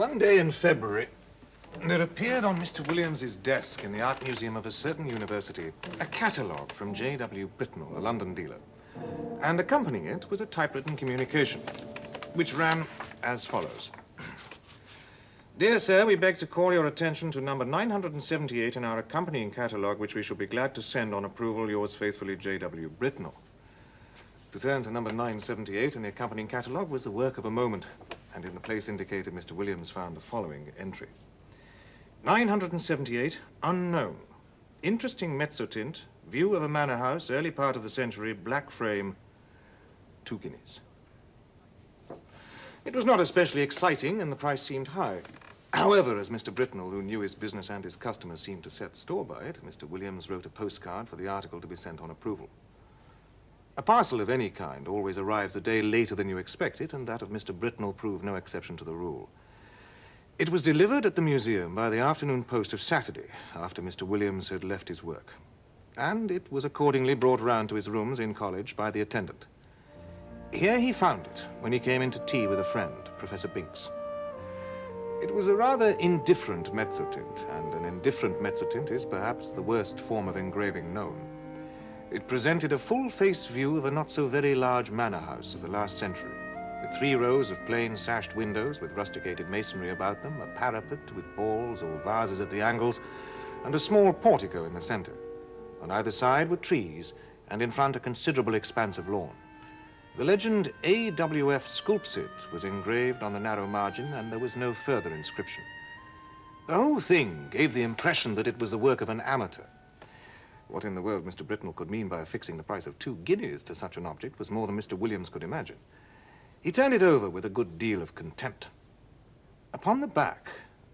One day in February, there appeared on Mr. Williams's desk in the Art Museum of a certain university a catalogue from J.W. Britnell, a London dealer. And accompanying it was a typewritten communication, which ran as follows. Dear sir, we beg to call your attention to number 978 in our accompanying catalogue, which we shall be glad to send on approval. Yours faithfully, J.W. Britnell. To turn to number 978 in the accompanying catalogue was the work of a moment, and in the place indicated, Mr. Williams found the following entry. 978, unknown. Interesting mezzotint, view of a manor house, early part of the century, black frame, 2 guineas. It was not especially exciting, and the price seemed high. However, as Mr. Britnell, who knew his business and his customers, seemed to set store by it, Mr. Williams wrote a postcard for the article to be sent on approval. A parcel of any kind always arrives a day later than you expect it, and that of Mr. Britnell proved no exception to the rule. It was delivered at the museum by the afternoon post of Saturday, after Mr. Williams had left his work. And it was accordingly brought round to his rooms in college by the attendant. Here he found it when he came in to tea with a friend, Professor Binks. It was a rather indifferent mezzotint, and an indifferent mezzotint is perhaps the worst form of engraving known. It presented a full-face view of a not-so-very large manor house of the last century, with 3 rows of plain sashed windows with rusticated masonry about them, a parapet with balls or vases at the angles, and a small portico in the center. On either side were trees, and in front a considerable expanse of lawn. The legend AWF Sculpsit was engraved on the narrow margin, and there was no further inscription. The whole thing gave the impression that it was the work of an amateur. What in the world Mr. Britnell could mean by affixing the price of 2 guineas to such an object was more than Mr. Williams could imagine. He turned it over with a good deal of contempt. Upon the back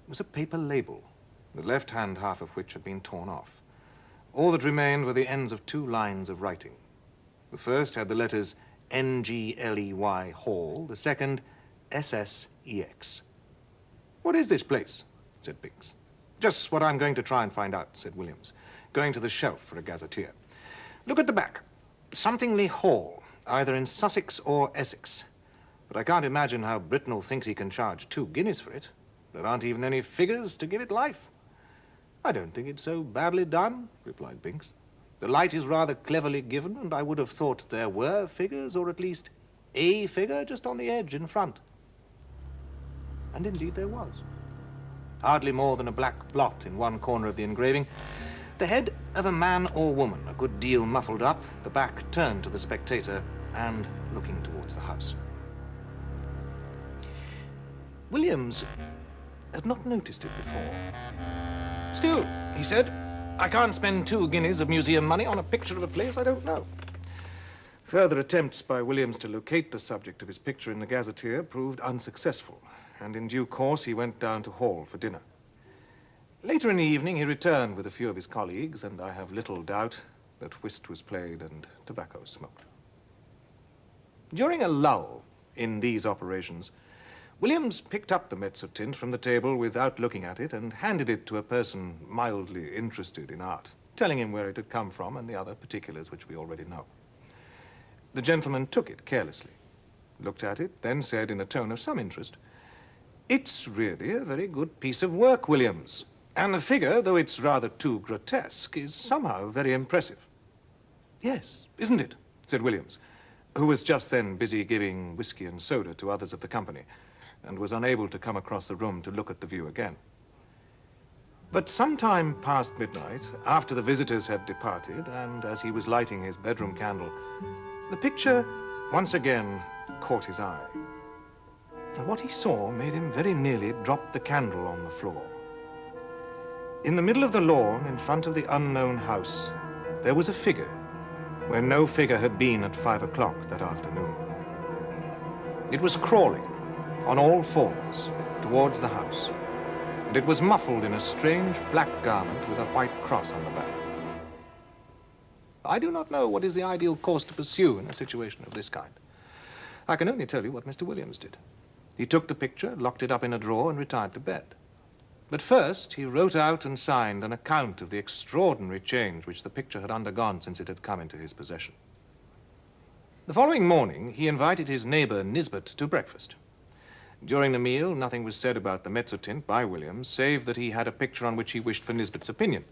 was a paper label, the left-hand half of which had been torn off. All that remained were the ends of 2 lines of writing. The first had the letters NGLEY Hall, the second SSEX. What is this place? Said Binks. Just what I'm going to try and find out, said Williams, going to the shelf for a gazetteer. Look at the back. Somethingly Hall, either in Sussex or Essex. But I can't imagine how Britnell thinks he can charge 2 guineas for it. There aren't even any figures to give it life. I don't think it's so badly done, replied Binks. The light is rather cleverly given, and I would have thought there were figures, or at least a figure just on the edge in front. And indeed there was. Hardly more than a black blot in one corner of the engraving. The head of a man or woman, a good deal muffled up, the back turned to the spectator and looking towards the house. Williams had not noticed it before. Still, he said, I can't spend 2 guineas of museum money on a picture of a place I don't know. Further attempts by Williams to locate the subject of his picture in the gazetteer proved unsuccessful, and in due course he went down to Hall for dinner. Later in the evening he returned with a few of his colleagues, and I have little doubt that whist was played and tobacco smoked. During a lull in these operations, Williams picked up the mezzotint from the table without looking at it and handed it to a person mildly interested in art, telling him where it had come from and the other particulars which we already know. The gentleman took it carelessly, looked at it, then said in a tone of some interest, It's really a very good piece of work, Williams, and the figure, though it's rather too grotesque, is somehow very impressive. Yes, isn't it? Said Williams, who was just then busy giving whiskey and soda to others of the company, and was unable to come across the room to look at the view again. But some time past midnight, after the visitors had departed, and as he was lighting his bedroom candle, the picture once again caught his eye. And what he saw made him very nearly drop the candle on the floor. In the middle of the lawn, in front of the unknown house, there was a figure, where no figure had been at 5 o'clock that afternoon. It was crawling on all 4s towards the house, and it was muffled in a strange black garment with a white cross on the back. I do not know what is the ideal course to pursue in a situation of this kind. I can only tell you what Mr. Williams did. He took the picture, locked it up in a drawer, and retired to bed. But first, he wrote out and signed an account of the extraordinary change which the picture had undergone since it had come into his possession. The following morning, he invited his neighbor Nisbet to breakfast. During the meal, nothing was said about the mezzotint by Williams, save that he had a picture on which he wished for Nisbet's opinion.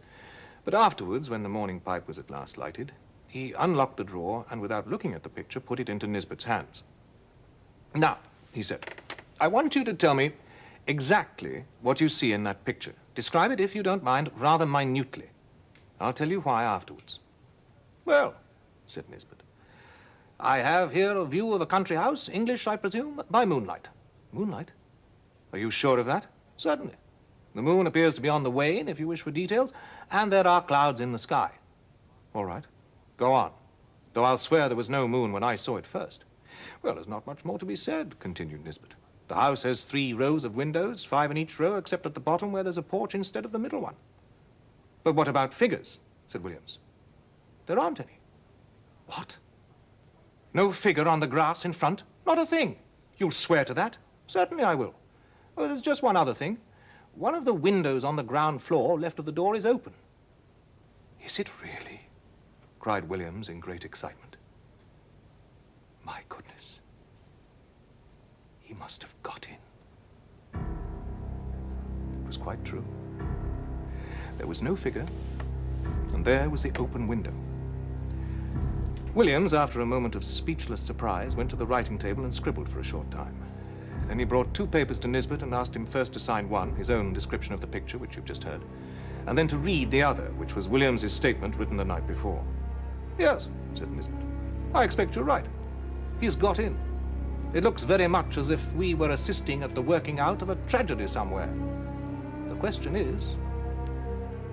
But afterwards, when the morning pipe was at last lighted, he unlocked the drawer and, without looking at the picture, put it into Nisbet's hands. "Now," he said, "I want you to tell me exactly what you see in that picture. Describe it, if you don't mind, rather minutely. I'll tell you why afterwards." "Well," said Nisbet, "I have here a view of a country house, English, I presume, by moonlight." "Moonlight? Are you sure of that?" "Certainly. The moon appears to be on the wane, if you wish for details, and there are clouds in the sky." "All right. Go on. Though I'll swear there was no moon when I saw it first." "Well, there's not much more to be said," continued Nisbet. "The house has 3 rows of windows, 5 in each row, except at the bottom where there's a porch instead of the middle one." "But what about figures?" said Williams. "There aren't any." "What? No figure on the grass in front? Not a thing. You'll swear to that?" "Certainly I will. Oh, there's just one other thing. One of the windows on the ground floor, left of the door, is open." "Is it really?" cried Williams in great excitement. "My goodness. He must have got in." It was quite true. There was no figure, and there was the open window. Williams, after a moment of speechless surprise, went to the writing table and scribbled for a short time. Then he brought 2 papers to Nisbet and asked him first to sign one, his own description of the picture, which you've just heard, and then to read the other, which was Williams's statement written the night before. "Yes," said Nisbet, "I expect you're right. He's got in. It looks very much as if we were assisting at the working out of a tragedy somewhere. The question is,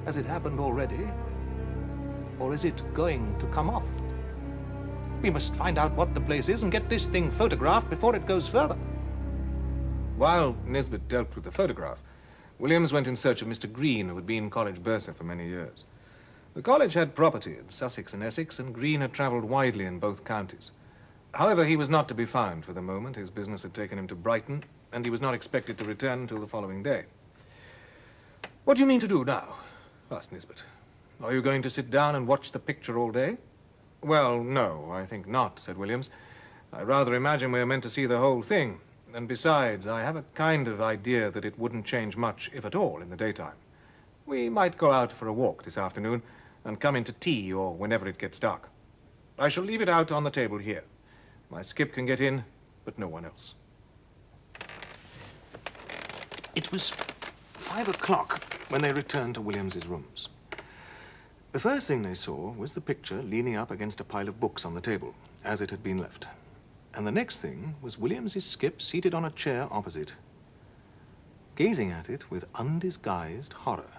has it happened already, or is it going to come off? We must find out what the place is and get this thing photographed before it goes further." While Nisbet dealt with the photograph, Williams went in search of Mr. Green, who had been college bursar for many years. The college had property in Sussex and Essex, and Green had travelled widely in both counties. However, he was not to be found for the moment. His business had taken him to Brighton, and he was not expected to return until the following day. "What do you mean to do now?" asked Nisbet. "Are you going to sit down and watch the picture all day?" "Well, no, I think not," said Williams. "I rather imagine we're meant to see the whole thing. And besides, I have a kind of idea that it wouldn't change much, if at all, in the daytime. We might go out for a walk this afternoon and come in to tea or whenever it gets dark. I shall leave it out on the table here. My skip can get in, but no one else." It was 5 o'clock when they returned to Williams's rooms. The first thing they saw was the picture leaning up against a pile of books on the table, as it had been left. And the next thing was Williams's skip seated on a chair opposite, gazing at it with undisguised horror.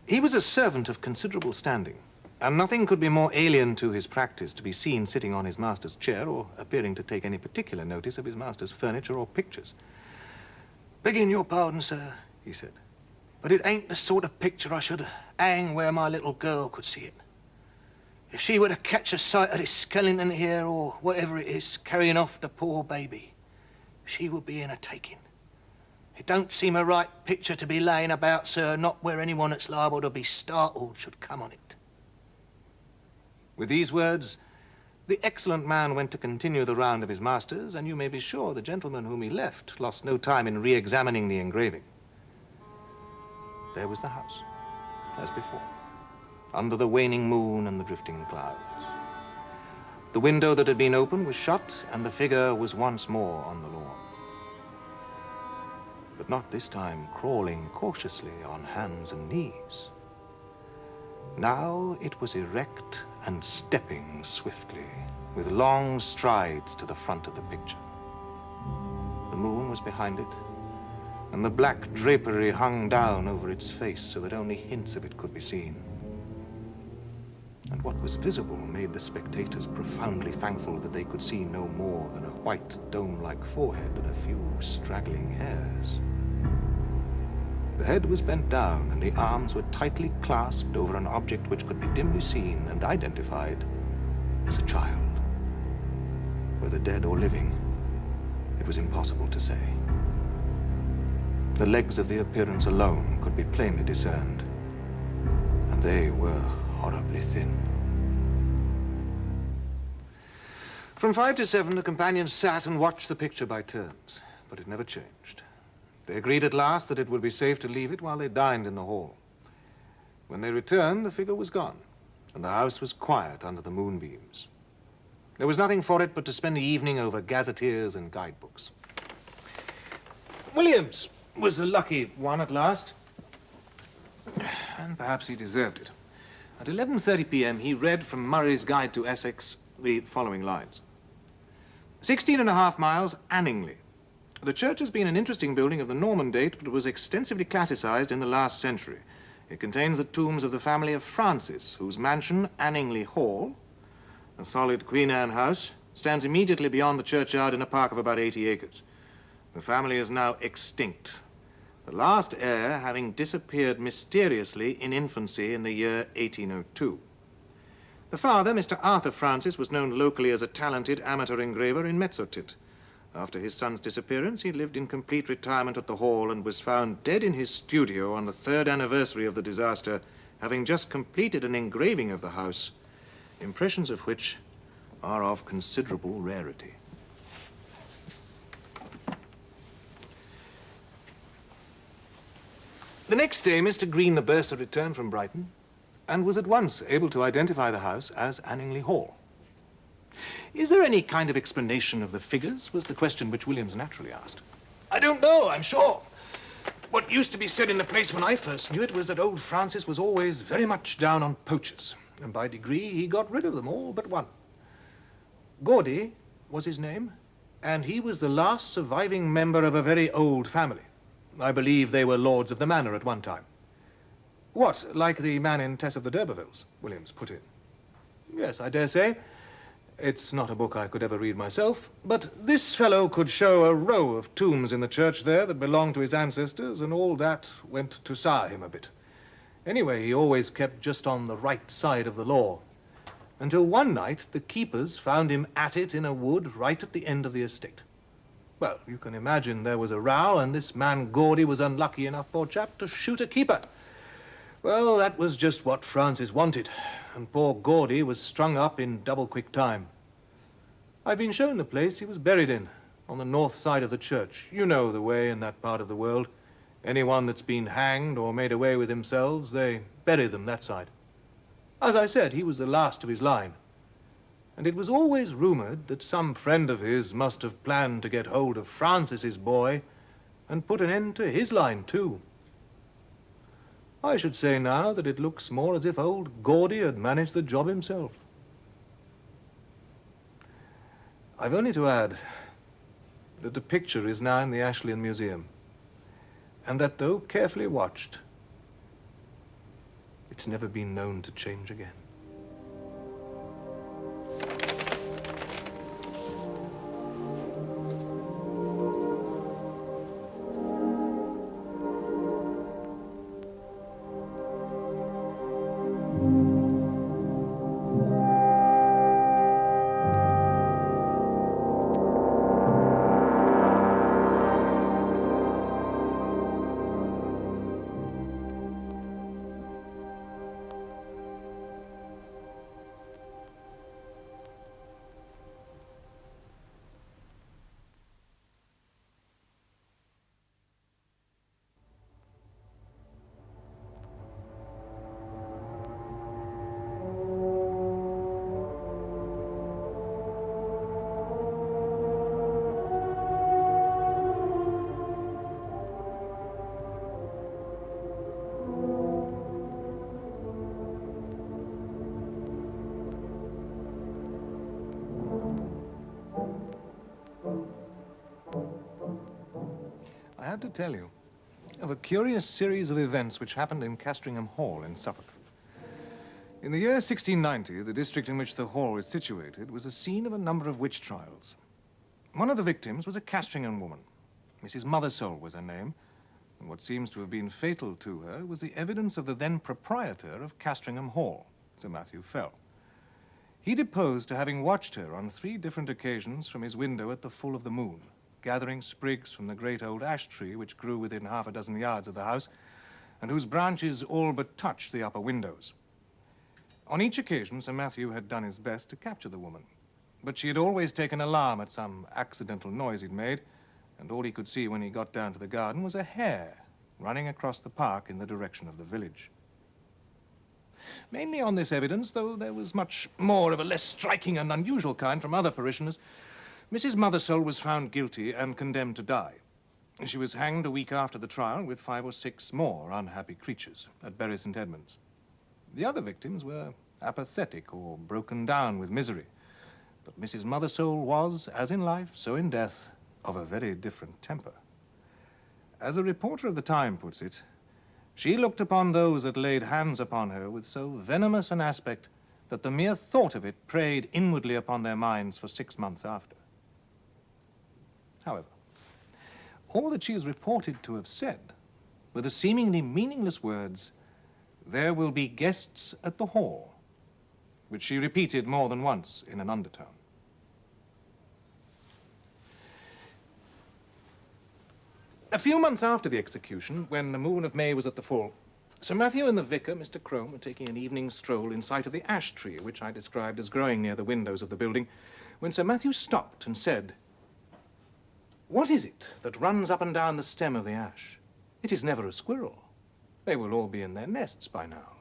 He was a servant of considerable standing, and nothing could be more alien to his practice to be seen sitting on his master's chair or appearing to take any particular notice of his master's furniture or pictures. "Begging your pardon, sir," he said, "but it ain't the sort of picture I should hang where my little girl could see it. If she were to catch a sight of this skeleton here, or whatever it is, carrying off the poor baby, she would be in a taking. It don't seem a right picture to be laying about, sir, not where anyone that's liable to be startled should come on it." With these words, the excellent man went to continue the round of his masters, and you may be sure the gentleman whom he left lost no time in re-examining the engraving. There was the house, as before, under the waning moon and the drifting clouds. The window that had been open was shut, and the figure was once more on the lawn. But not this time crawling cautiously on hands and knees. Now it was erect and stepping swiftly, with long strides to the front of the picture. The moon was behind it, and the black drapery hung down over its face so that only hints of it could be seen. And what was visible made the spectators profoundly thankful that they could see no more than a white dome-like forehead and a few straggling hairs. The head was bent down, and the arms were tightly clasped over an object which could be dimly seen and identified as a child. Whether dead or living, it was impossible to say. The legs of the appearance alone could be plainly discerned, and they were horribly thin. From 5 to 7, the companions sat and watched the picture by turns, but it never changed. They agreed at last that it would be safe to leave it while they dined in the hall. When they returned, the figure was gone, and the house was quiet under the moonbeams. There was nothing for it but to spend the evening over gazetteers and guidebooks. Williams was the lucky one at last, and perhaps he deserved it. At 11:30 p.m., he read from Murray's Guide to Essex the following lines. 16.5 miles, Anningley. The church has been an interesting building of the Norman date, but was extensively classicized in the last century. It contains the tombs of the family of Francis, whose mansion, Anningley Hall, a solid Queen Anne house, stands immediately beyond the churchyard in a park of about 80 acres. The family is now extinct, the last heir having disappeared mysteriously in infancy in the year 1802. The father, Mr. Arthur Francis, was known locally as a talented amateur engraver in Mezzotit. After his son's disappearance, he lived in complete retirement at the Hall and was found dead in his studio on the 3rd anniversary of the disaster, having just completed an engraving of the house, impressions of which are of considerable rarity. The next day, Mr. Green the bursar returned from Brighton and was at once able to identify the house as Anningley Hall. Is there any kind of explanation of the figures, was the question which Williams naturally asked. I don't know, I'm sure. What used to be said in the place when I first knew it was that old Francis was always very much down on poachers, and by degree he got rid of them all but one. Gaudy was his name, and he was the last surviving member of a very old family. I believe they were lords of the manor at one time. What, like the man in Tess of the D'Urbervilles? Williams put in. Yes, I dare say. It's not a book I could ever read myself, but this fellow could show a row of tombs in the church there that belonged to his ancestors, and all that went to sour him a bit. Anyway, he always kept just on the right side of the law, until one night the keepers found him at it in a wood right at the end of the estate. Well, you can imagine there was a row, and this man Gaudy was unlucky enough, poor chap, to shoot a keeper. Well, that was just what Francis wanted, and poor Gaudy was strung up in double-quick time. I've been shown the place he was buried in, on the north side of the church. You know the way in that part of the world. Anyone that's been hanged or made away with themselves, they bury them that side. As I said, he was the last of his line. And it was always rumored that some friend of his must have planned to get hold of Francis's boy and put an end to his line, too. I should say now that it looks more as if old Gaudy had managed the job himself. I've only to add that the picture is now in the Ashleighan Museum, and that though carefully watched, it's never been known to change again. I have to tell you of a curious series of events which happened in Castringham Hall in Suffolk. In the year 1690, the district in which the hall is situated was the scene of a number of witch trials. One of the victims was a Castringham woman. Mrs. Mothersole was her name, and what seems to have been fatal to her was the evidence of the then proprietor of Castringham Hall, Sir Matthew Fell. He deposed to having watched her on 3 different occasions from his window at the full of the moon, gathering sprigs from the great old ash tree which grew within half a dozen yards of the house, and whose branches all but touched the upper windows. On each occasion, Sir Matthew had done his best to capture the woman, But she had always taken alarm at some accidental noise he'd made, and all he could see when he got down to the garden was a hare running across the park in the direction of the village. Mainly on this evidence, though there was much more of a less striking and unusual kind from other parishioners, Mrs. Mothersole was found guilty and condemned to die. She was hanged a week after the trial with 5 or 6 more unhappy creatures at Bury St. Edmunds. The other victims were apathetic or broken down with misery, but Mrs. Mothersole was, as in life, so in death, of a very different temper. As a reporter of the time puts it, she looked upon those that laid hands upon her with so venomous an aspect that the mere thought of it preyed inwardly upon their minds for 6 months after. However, all that she is reported to have said were the seemingly meaningless words, "There will be guests at the hall," which she repeated more than once in an undertone. A few months after the execution, when the moon of May was at the full, Sir Matthew and the vicar, Mr. Crome, were taking an evening stroll in sight of the ash tree, which I described as growing near the windows of the building, when Sir Matthew stopped and said, "What is it that runs up and down the stem of the ash? It is never a squirrel. They will all be in their nests by now."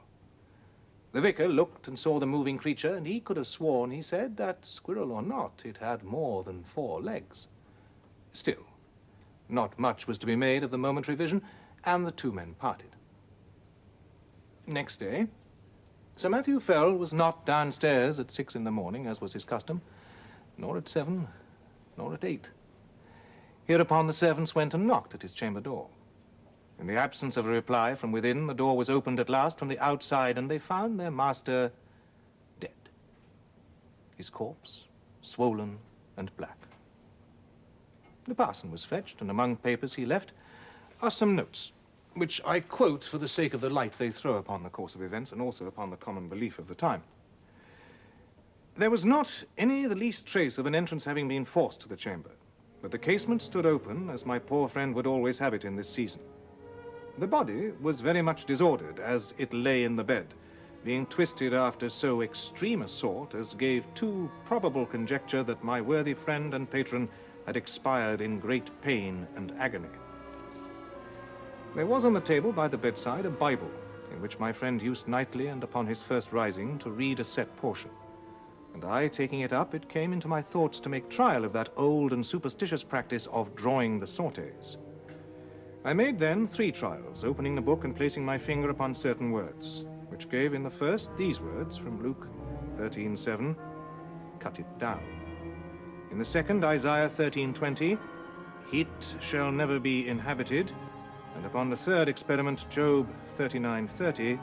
The vicar looked and saw the moving creature, and he could have sworn, he said, that, squirrel or not, it had more than 4 legs. Still, not much was to be made of the momentary vision, and the 2 men parted. Next day, Sir Matthew Fell was not downstairs at 6 in the morning, as was his custom, nor at 7, nor at 8. Hereupon the servants went and knocked at his chamber door. In the absence of a reply from within, the door was opened at last from the outside, and they found their master dead. His corpse swollen and black. The parson was fetched, and among papers he left are some notes, which I quote for the sake of the light they throw upon the course of events and also upon the common belief of the time. There was not any the least trace of an entrance having been forced to the chamber, but the casement stood open, as my poor friend would always have it in this season. The body was very much disordered as it lay in the bed, being twisted after so extreme a sort as gave too probable conjecture that my worthy friend and patron had expired in great pain and agony. There was on the table by the bedside a Bible, in which my friend used nightly and upon his first rising to read a set portion. And I, taking it up, it came into my thoughts to make trial of that old and superstitious practice of drawing the sortes. I made then 3 trials, opening the book and placing my finger upon certain words, which gave in the first these words from Luke 13:7, "Cut it down." In the second, Isaiah 13:20, "It shall never be inhabited." And upon the third experiment, Job 39:30,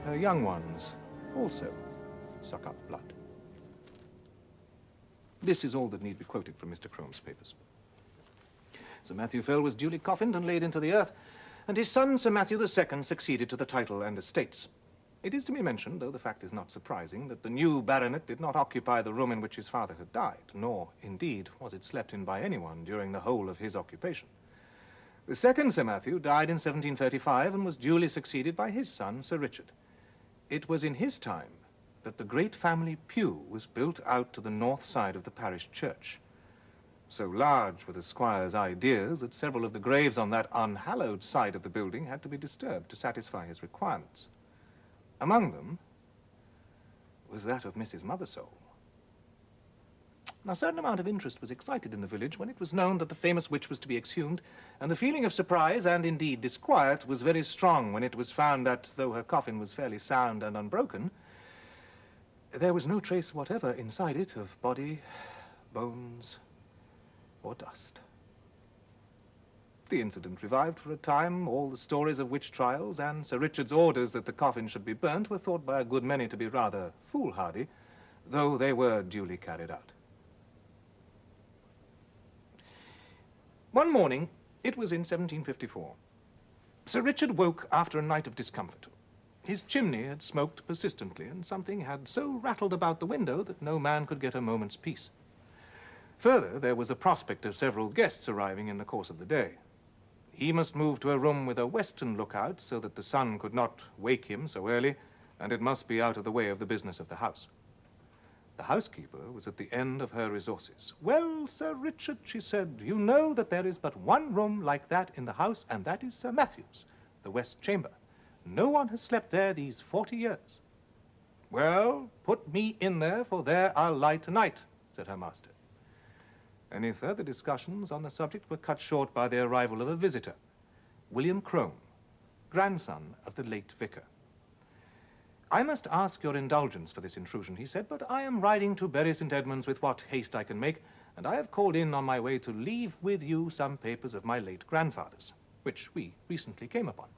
"Her young ones also suck up blood." This is all that need be quoted from Mr. Crome's papers. Sir Matthew Fell was duly coffined and laid into the earth, and his son, Sir Matthew II, succeeded to the title and estates. It is to be mentioned, though the fact is not surprising, that the new baronet did not occupy the room in which his father had died, nor, indeed, was it slept in by anyone during the whole of his occupation. The second Sir Matthew died in 1735 and was duly succeeded by his son, Sir Richard. It was in his time that the great family pew was built out to the north side of the parish church. So large were the squire's ideas that several of the graves on that unhallowed side of the building had to be disturbed to satisfy his requirements. Among them was that of Mrs. Mothersole. A certain amount of interest was excited in the village when it was known that the famous witch was to be exhumed, and the feeling of surprise and indeed disquiet was very strong when it was found that, though her coffin was fairly sound and unbroken, there was no trace whatever inside it of body, bones, or dust. The incident revived for a time all the stories of witch trials, and Sir Richard's orders that the coffin should be burnt were thought by a good many to be rather foolhardy, though they were duly carried out. One morning, it was in 1754, Sir Richard woke after a night of discomfort. His chimney had smoked persistently, and something had so rattled about the window that no man could get a moment's peace. Further, there was a prospect of several guests arriving in the course of the day. He must move to a room with a western lookout so that the sun could not wake him so early, and it must be out of the way of the business of the house. The housekeeper was at the end of her resources. "Well, Sir Richard," she said, "you know that there is but one room like that in the house, and that is Sir Matthew's, the west chamber. No one has slept there these 40 years. "Well, put me in there, for there I'll lie tonight," said her master. Any further discussions on the subject were cut short by the arrival of a visitor, William Crome, grandson of the late vicar. "I must ask your indulgence for this intrusion," he said, "but I am riding to Bury St. Edmunds with what haste I can make, and I have called in on my way to leave with you some papers of my late grandfather's, which we recently came upon.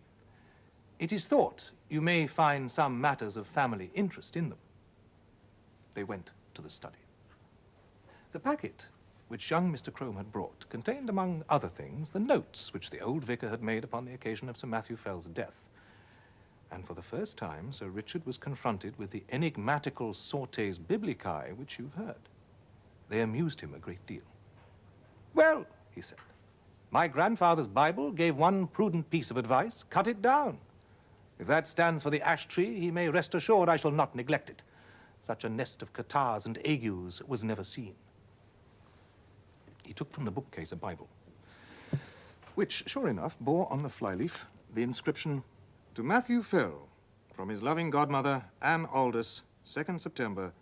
It is thought you may find some matters of family interest in them." They went to the study. The packet which young Mr. Crome had brought contained, among other things, the notes which the old vicar had made upon the occasion of Sir Matthew Fell's death. And for the first time, Sir Richard was confronted with the enigmatical sortes biblicae which you've heard. They amused him a great deal. "Well," he said, "my grandfather's Bible gave one prudent piece of advice: cut it down. If that stands for the ash tree, he may rest assured I shall not neglect it. Such a nest of catarrhs and agues was never seen." He took from the bookcase a Bible, which, sure enough, bore on the flyleaf the inscription, "To Matthew Fell, from his loving godmother, Anne Aldous, 2nd September,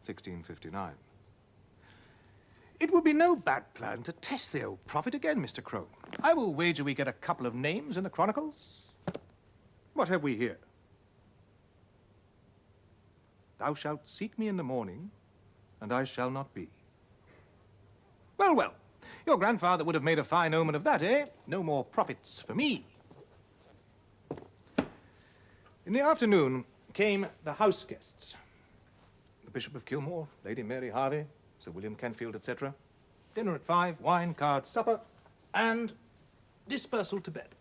1659. "It would be no bad plan to test the old prophet again, Mr. Crome. I will wager we get a couple of names in the Chronicles. What have we here? 'Thou shalt seek me in the morning, and I shall not be.' Well, well, your grandfather would have made a fine omen of that, eh? No more prophets for me." In the afternoon came the house guests. The Bishop of Kilmore, Lady Mary Harvey, Sir William Canfield, etc. Dinner at 5, wine, cards, supper, and dispersal to bed.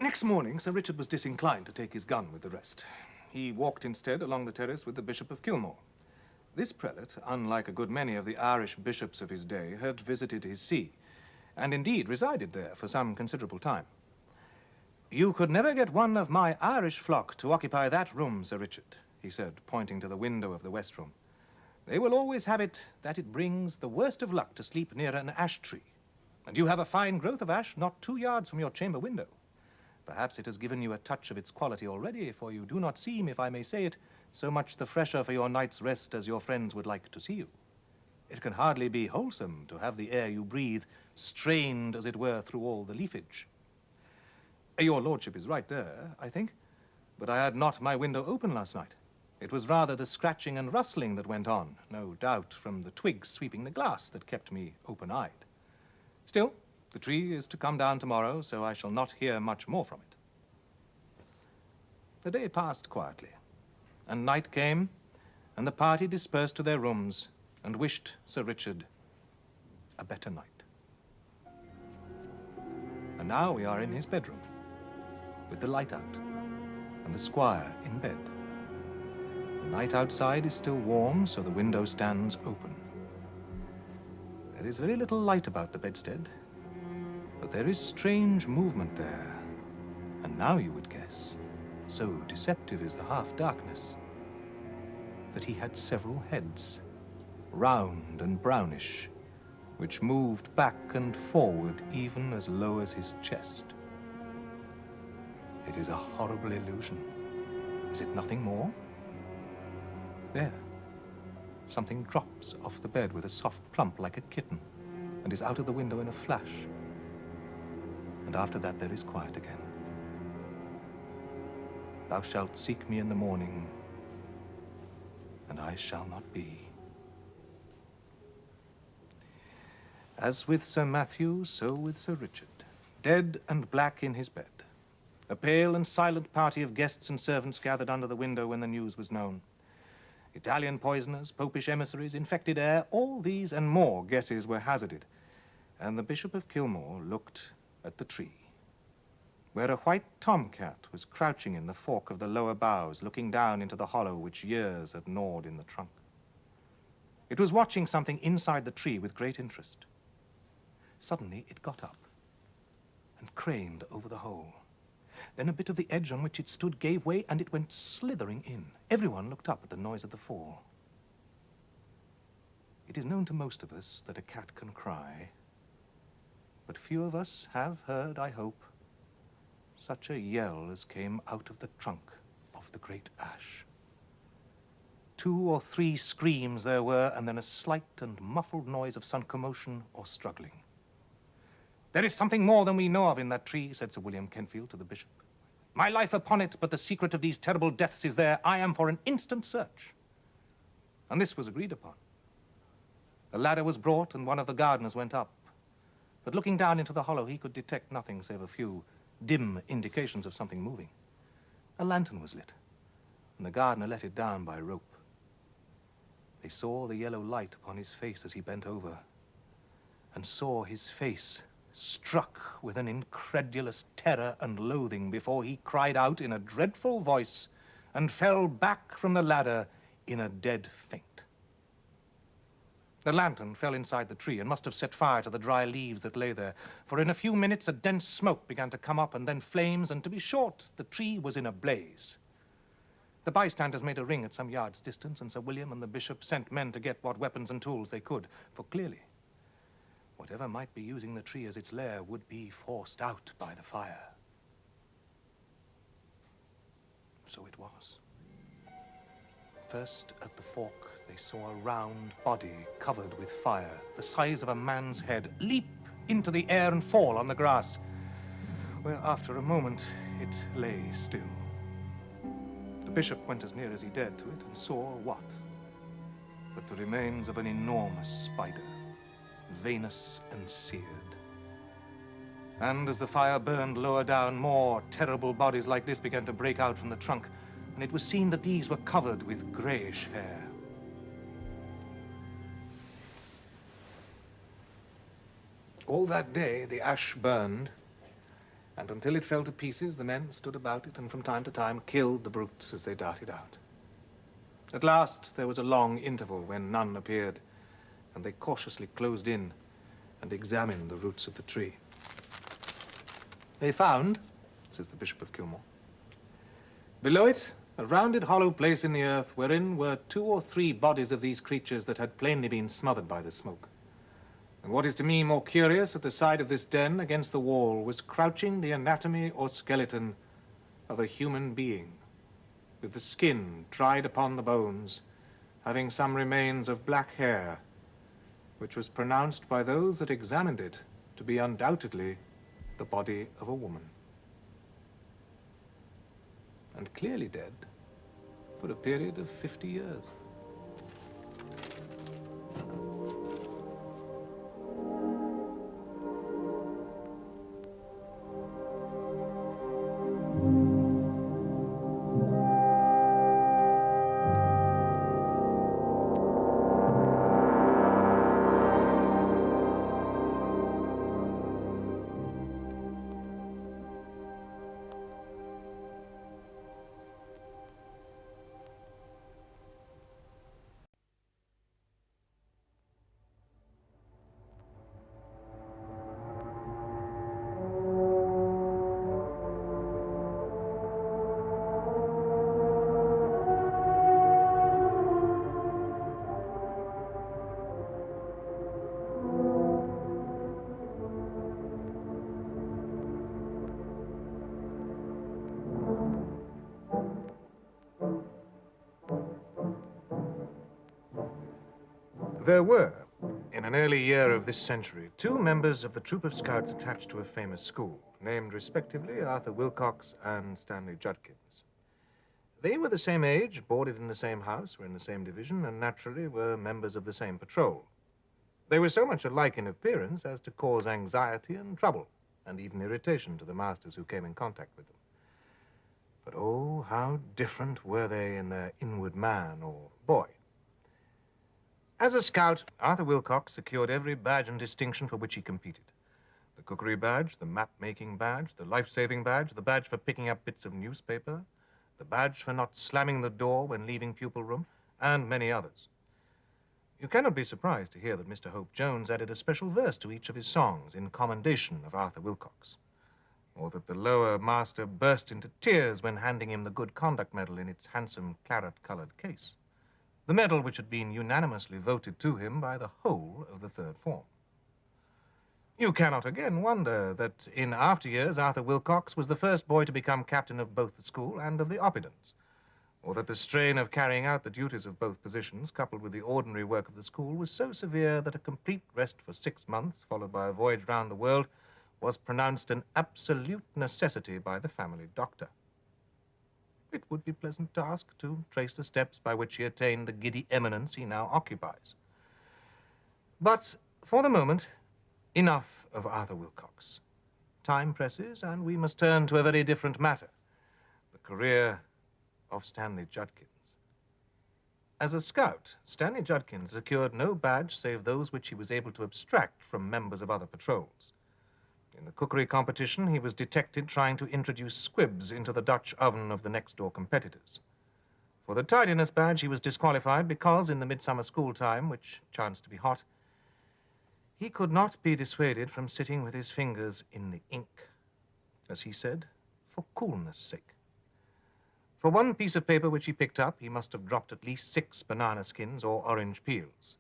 Next morning, Sir Richard was disinclined to take his gun with the rest. He walked instead along the terrace with the Bishop of Kilmore. This prelate, unlike a good many of the Irish bishops of his day, had visited his see, and indeed resided there for some considerable time. "You could never get one of my Irish flock to occupy that room, Sir Richard," he said, pointing to the window of the west room. "They will always have it that it brings the worst of luck to sleep near an ash tree. And you have a fine growth of ash not 2 yards from your chamber window. Perhaps it has given you a touch of its quality already, for you do not seem, if I may say it, so much the fresher for your night's rest as your friends would like to see you. It can hardly be wholesome to have the air you breathe strained, as it were, through all the leafage. Your lordship is right there, I think, but I had not my window open last night. It was rather the scratching and rustling that went on, no doubt from the twigs sweeping the glass, that kept me open-eyed. Still, the tree is to come down tomorrow, so I shall not hear much more from it." The day passed quietly, and night came, and the party dispersed to their rooms and wished Sir Richard a better night. And now we are in his bedroom, with the light out, and the squire in bed. The night outside is still warm, so the window stands open. There is very little light about the bedstead, but there is strange movement there, and now you would guess, so deceptive is the half-darkness, that he had several heads, round and brownish, which moved back and forward even as low as his chest. It is a horrible illusion. Is it nothing more? There. Something drops off the bed with a soft plump like a kitten, and is out of the window in a flash. And after that there is quiet again. "Thou shalt seek me in the morning, and I shall not be." As with Sir Matthew, so with Sir Richard, dead and black in his bed. A pale and silent party of guests and servants gathered under the window when the news was known. Italian poisoners, popish emissaries, infected air, all these and more guesses were hazarded, and the Bishop of Kilmore looked at the tree, where a white tomcat was crouching in the fork of the lower boughs, looking down into the hollow which years had gnawed in the trunk. It was watching something inside the tree with great interest. Suddenly it got up and craned over the hole. Then a bit of the edge on which it stood gave way, and it went slithering in. Everyone looked up at the noise of the fall. It is known to most of us that a cat can cry, but few of us have heard, I hope, such a yell as came out of the trunk of the great ash. 2 or 3 screams there were, and then a slight and muffled noise of some commotion or struggling. "There is something more than we know of in that tree," said Sir William Kentfield to the bishop. "My life upon it, but the secret of these terrible deaths is there. I am for an instant search." And this was agreed upon. A ladder was brought, and one of the gardeners went up. But looking down into the hollow, he could detect nothing save a few dim indications of something moving. A lantern was lit, and the gardener let it down by rope. They saw the yellow light upon his face as he bent over, and saw his face struck with an incredulous terror and loathing before he cried out in a dreadful voice and fell back from the ladder in a dead faint. The lantern fell inside the tree and must have set fire to the dry leaves that lay there, for in a few minutes a dense smoke began to come up and then flames, and to be short, the tree was in a blaze. The bystanders made a ring at some yards' distance, and Sir William and the bishop sent men to get what weapons and tools they could, for clearly, whatever might be using the tree as its lair would be forced out by the fire. So it was. First at the fork, they saw a round body covered with fire, the size of a man's head, leap into the air and fall on the grass, where after a moment it lay still. The bishop went as near as he dared to it and saw what? But the remains of an enormous spider, veinous and seared. And as the fire burned lower down, more terrible bodies like this began to break out from the trunk, and it was seen that these were covered with grayish hair. All that day the ash burned, and until it fell to pieces, the men stood about it and from time to time killed the brutes as they darted out. At last there was a long interval when none appeared, and they cautiously closed in and examined the roots of the tree. They found, says the Bishop of Kilmore, below it a rounded hollow place in the earth wherein were 2 or 3 bodies of these creatures that had plainly been smothered by the smoke. And what is to me more curious, at the side of this den against the wall was crouching the anatomy or skeleton of a human being, with the skin dried upon the bones, having some remains of black hair, which was pronounced by those that examined it to be undoubtedly the body of a woman. And clearly dead for a period of 50 years. There were, in an early year of this century, 2 members of the troop of scouts attached to a famous school, named respectively Arthur Wilcox and Stanley Judkins. They were the same age, boarded in the same house, were in the same division, and naturally were members of the same patrol. They were so much alike in appearance as to cause anxiety and trouble, and even irritation to the masters who came in contact with them. But oh, how different were they in their inward man or boy. As a scout, Arthur Wilcox secured every badge and distinction for which he competed. The cookery badge, the map-making badge, the life-saving badge, the badge for picking up bits of newspaper, the badge for not slamming the door when leaving pupil room, and many others. You cannot be surprised to hear that Mr. Hope Jones added a special verse to each of his songs in commendation of Arthur Wilcox. or that the lower master burst into tears when handing him the Good Conduct Medal in its handsome claret-colored case, the medal which had been unanimously voted to him by the whole of the third form. You cannot again wonder that in after years Arthur Wilcox was the first boy to become captain of both the school and of the Oppidans, or that the strain of carrying out the duties of both positions, coupled with the ordinary work of the school, was so severe that a complete rest for 6 months, followed by a voyage round the world, was pronounced an absolute necessity by the family doctor. It would be pleasant task to trace the steps by which he attained the giddy eminence he now occupies. But for the moment, enough of Arthur Wilcox. Time presses, and we must turn to a very different matter, the career of Stanley Judkins. As a scout, Stanley Judkins secured no badge save those which he was able to abstract from members of other patrols. In the cookery competition, he was detected trying to introduce squibs into the Dutch oven of the next-door competitors. For the tidiness badge, he was disqualified because, in the midsummer school time, which chanced to be hot, he could not be dissuaded from sitting with his fingers in the ink, as he said, for coolness' sake. For one piece of paper which he picked up, he must have dropped at least 6 banana skins or orange peels.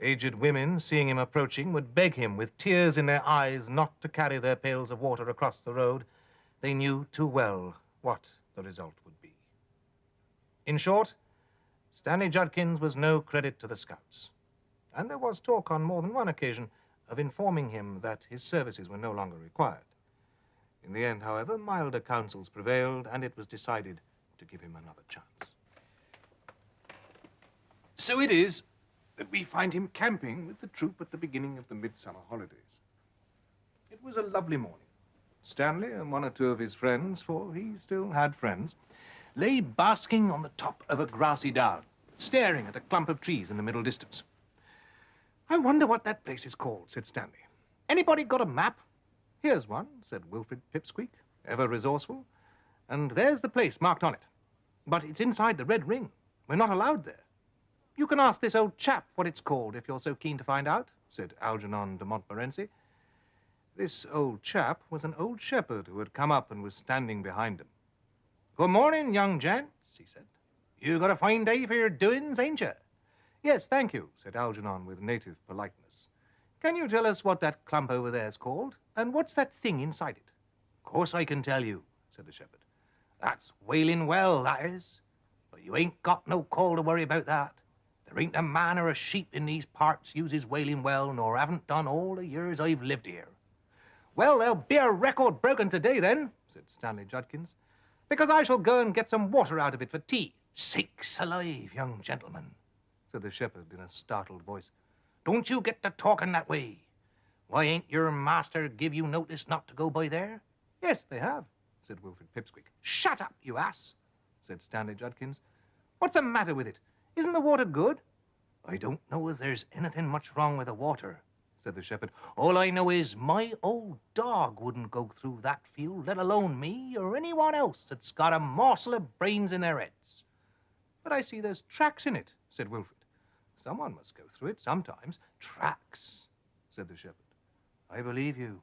Aged women, seeing him approaching, would beg him with tears in their eyes not to carry their pails of water across the road. They knew too well what the result would be. In short, Stanley Judkins was no credit to the Scouts, and there was talk on more than one occasion of informing him that his services were no longer required. In the end, however, milder counsels prevailed, and it was decided to give him another chance. So it is that we find him camping with the troop at the beginning of the midsummer holidays. It was a lovely morning. Stanley and one or two of his friends, for he still had friends, lay basking on the top of a grassy down, staring at a clump of trees in the middle distance. "I wonder what that place is called," said Stanley. "Anybody got a map?" "Here's one," said Wilfred Pipsqueak, ever resourceful. "And there's the place marked on it. But it's inside the Red Ring. We're not allowed there." "You can ask this old chap what it's called if you're so keen to find out," said Algernon de Montmorency. This old chap was an old shepherd who had come up and was standing behind him. "Good morning, young gents," he said. "You got a fine day for your doings, ain't you?" "Yes, thank you," said Algernon with native politeness. "Can you tell us what that clump over there's called? And what's that thing inside it?" "Of course I can tell you," said the shepherd. "That's Wailing Well, that is. But you ain't got no call to worry about that. There ain't a man or a sheep in these parts uses Wailing Well, nor haven't done all the years I've lived here." "Well, there'll be a record broken today, then," said Stanley Judkins, "because I shall go and get some water out of it for tea." "Sakes alive, young gentleman," said the shepherd in a startled voice. "Don't you get to talking that way. Why, ain't your master give you notice not to go by there?" "Yes, they have," said Wilfred Pipsqueak. "Shut up, you ass," said Stanley Judkins. "What's the matter with it? Isn't the water good?" "I don't know as there's anything much wrong with the water," said the shepherd. "All I know is my old dog wouldn't go through that field, let alone me or anyone else that's got a morsel of brains in their heads." "But I see there's tracks in it," said Wilfred. "Someone must go through it sometimes." "Tracks," said the shepherd. "I believe you.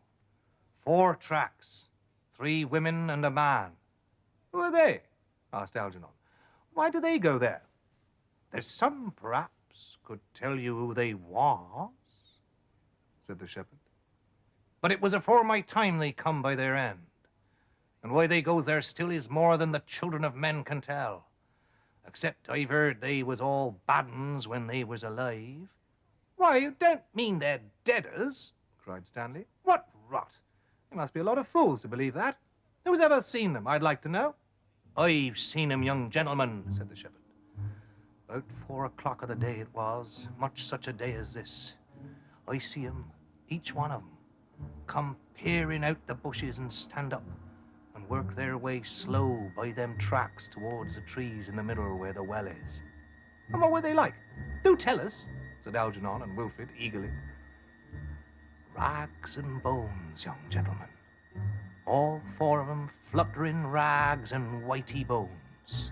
4 tracks. 3 women and a man." "Who are they?" asked Algernon. "Why do they go there?" "There's some, perhaps, could tell you who they was," said the shepherd. "But it was afore my time they come by their end. And why they goes there still is more than the children of men can tell. Except I've heard they was all bad uns when they was alive." "Why, you don't mean they're deaders?" cried Stanley. "What rot! You must be a lot of fools to believe that. Who's ever seen them, I'd like to know?" "I've seen 'em, young gentleman," said the shepherd. "About 4 o'clock of the day it was, much such a day as this. I see 'em, each one of 'em, come peering out the bushes and stand up and work their way slow by them tracks towards the trees in the middle where the well is." "And what were they like? Do tell us," said Algernon and Wilfred eagerly. "Rags and bones, young gentlemen. All 4 of 'em fluttering rags and whitey bones.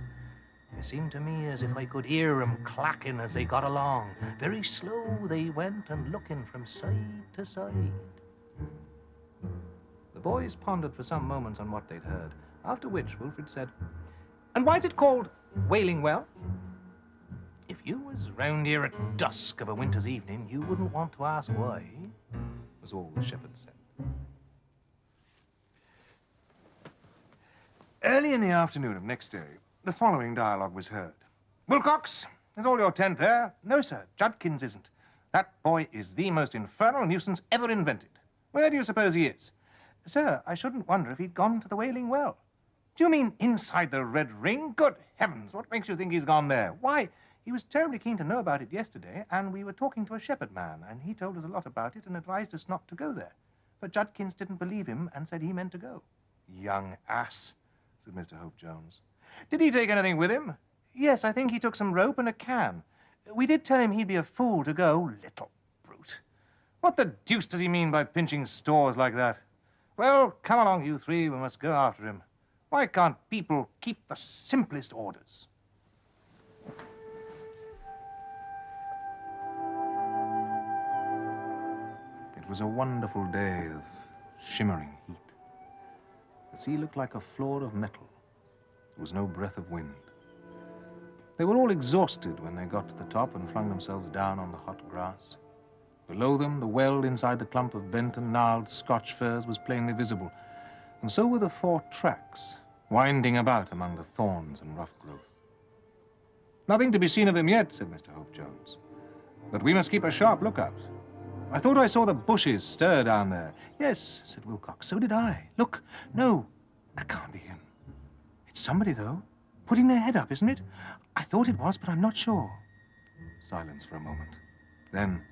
It seemed to me as if I could hear 'em clacking as they got along. Very slow they went and looking from side to side." The boys pondered for some moments on what they'd heard, after which Wilfred said, "And why is it called Wailing Well?" "If you was round here at dusk of a winter's evening, you wouldn't want to ask why," was all the shepherd said. Early in the afternoon of next day, the following dialogue was heard. "Wilcox, is all your tent there?" "No, sir, Judkins isn't. That boy is the most infernal nuisance ever invented. Where do you suppose he is?" "Sir, I shouldn't wonder if he'd gone to the Wailing Well." "Do you mean inside the Red Ring? Good heavens, what makes you think he's gone there?" "Why, he was terribly keen to know about it yesterday, and we were talking to a shepherd man, and he told us a lot about it and advised us not to go there. But Judkins didn't believe him and said he meant to go." "Young ass," said Mr. Hope Jones. "Did he take anything with him?" "Yes, I think he took some rope and a can. We did tell him he'd be a fool to go." "Little brute. What the deuce does he mean by pinching stores like that? Well, come along, you three, we must go after him. Why can't people keep the simplest orders?" It was a wonderful day of shimmering heat. The sea looked like a floor of metal. There was no breath of wind. They were all exhausted when they got to the top and flung themselves down on the hot grass. Below them, the well inside the clump of bent and gnarled Scotch firs was plainly visible, and so were the 4 tracks, winding about among the thorns and rough growth. "Nothing to be seen of him yet," said Mr. Hope Jones. "But we must keep a sharp lookout. I thought I saw the bushes stir down there." "Yes," said Wilcox, "so did I. Look, no, that can't be him. It's somebody, though, putting their head up, isn't it? I thought it was, but I'm not sure." Silence for a moment. Then,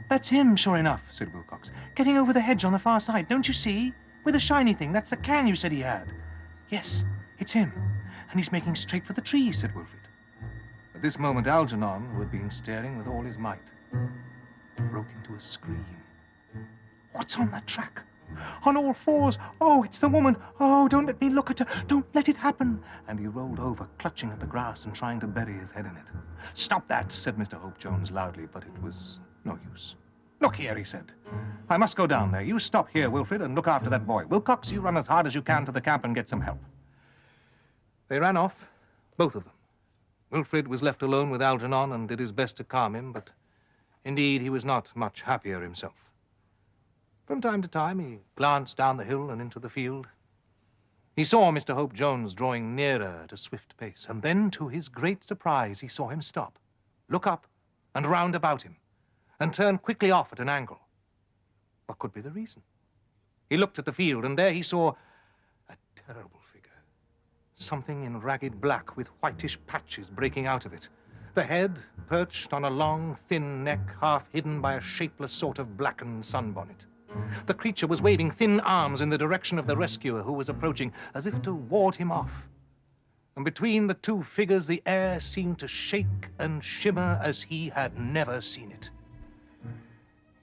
"That's him, sure enough," said Wilcox, "getting over the hedge on the far side. Don't you see? With a shiny thing. That's the can you said he had." "Yes, it's him. And he's making straight for the tree," said Wilfred. At this moment, Algernon, who had been staring with all his might, broke into a scream. "What's on that track? On all 4s. Oh, it's the woman. Oh, don't let me look at her. Don't let it happen." And he rolled over, clutching at the grass and trying to bury his head in it. "Stop that," said Mr. Hope Jones loudly, but it was no use. "Look here," he said. "I must go down there. You stop here, Wilfred, and look after that boy. Wilcox, you run as hard as you can to the camp and get some help." They ran off, both of them. Wilfred was left alone with Algernon and did his best to calm him, but indeed he was not much happier himself. From time to time, he glanced down the hill and into the field. He saw Mr. Hope Jones drawing nearer at a swift pace, and then, to his great surprise, he saw him stop, look up and round about him, and turn quickly off at an angle. What could be the reason? He looked at the field, and there he saw a terrible figure. Something in ragged black with whitish patches breaking out of it. The head perched on a long, thin neck, half hidden by a shapeless sort of blackened sunbonnet. The creature was waving thin arms in the direction of the rescuer who was approaching, as if to ward him off. And between the 2 figures, the air seemed to shake and shimmer as he had never seen it.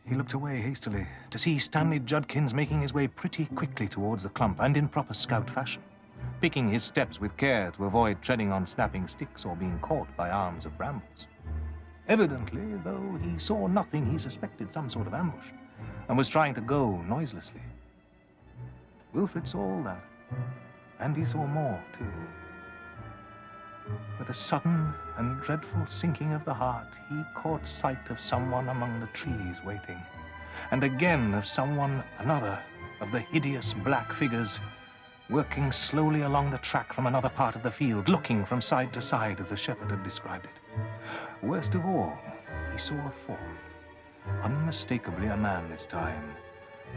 He looked away hastily to see Stanley Judkins making his way pretty quickly towards the clump, and in proper scout fashion, picking his steps with care to avoid treading on snapping sticks or being caught by arms of brambles. Evidently, though he saw nothing, he suspected some sort of ambush, and was trying to go noiselessly. Wilfred saw all that, and he saw more, too. With a sudden and dreadful sinking of the heart, he caught sight of someone among the trees waiting, and again of someone, another, of the hideous black figures, working slowly along the track from another part of the field, looking from side to side as the shepherd had described it. Worst of all, he saw a 4th, unmistakably a man this time,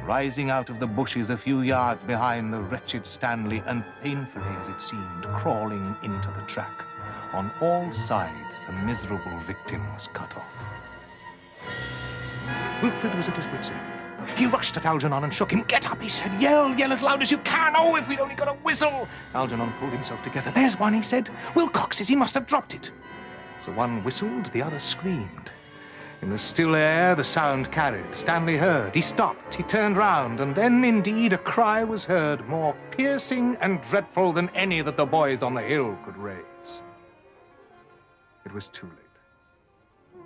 rising out of the bushes a few yards behind the wretched Stanley, and painfully, as it seemed, crawling into the track. On all sides, the miserable victim was cut off. Wilfred was at his wits' end. He rushed at Algernon and shook him. "Get up," he said. Yell as loud as you can. Oh, if we'd only got a whistle." Algernon pulled himself together. "There's one," he said. "Wilcox's, he must have dropped it." So one whistled, the other screamed. In the still air, the sound carried. Stanley heard. He stopped. He turned round, and then, indeed, a cry was heard, more piercing and dreadful than any that the boys on the hill could raise. It was too late.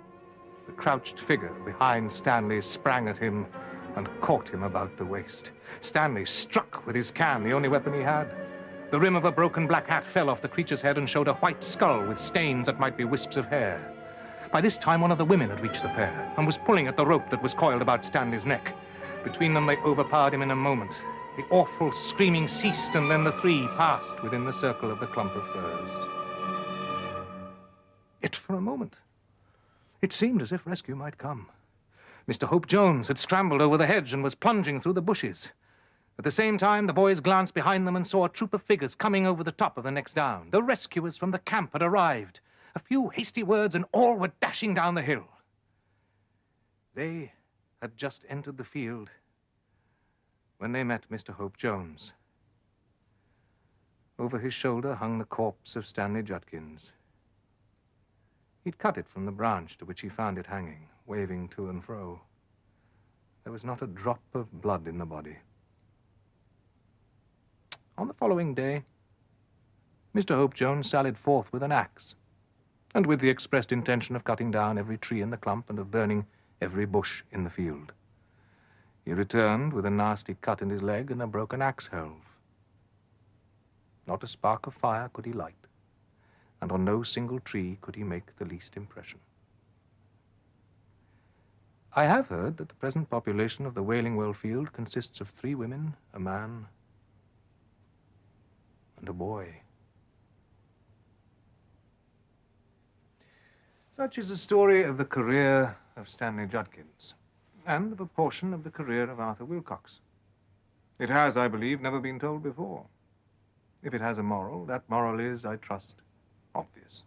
The crouched figure behind Stanley sprang at him, and caught him about the waist. Stanley struck with his can, the only weapon he had. The rim of a broken black hat fell off the creature's head and showed a white skull with stains that might be wisps of hair. By this time, one of the women had reached the pair and was pulling at the rope that was coiled about Stanley's neck. Between them, they overpowered him in a moment. The awful screaming ceased, and then the three passed within the circle of the clump of firs. Yet for a moment, it seemed as if rescue might come. Mr. Hope Jones had scrambled over the hedge and was plunging through the bushes. At the same time, the boys glanced behind them and saw a troop of figures coming over the top of the next down. The rescuers from the camp had arrived. A few hasty words and all were dashing down the hill. They had just entered the field when they met Mr. Hope Jones. Over his shoulder hung the corpse of Stanley Judkins. He'd cut it from the branch to which he found it hanging, waving to and fro. There was not a drop of blood in the body. On the following day, Mr. Hope Jones sallied forth with an axe, and with the expressed intention of cutting down every tree in the clump and of burning every bush in the field. He returned with a nasty cut in his leg and a broken axe helve. Not a spark of fire could he light, and on no single tree could he make the least impression. I have heard that the present population of the Wailing Well field consists of 3 women, a man, and a boy. Such is the story of the career of Stanley Judkins, and of a portion of the career of Arthur Wilcox. It has, I believe, never been told before. If it has a moral, that moral is, I trust, obvious.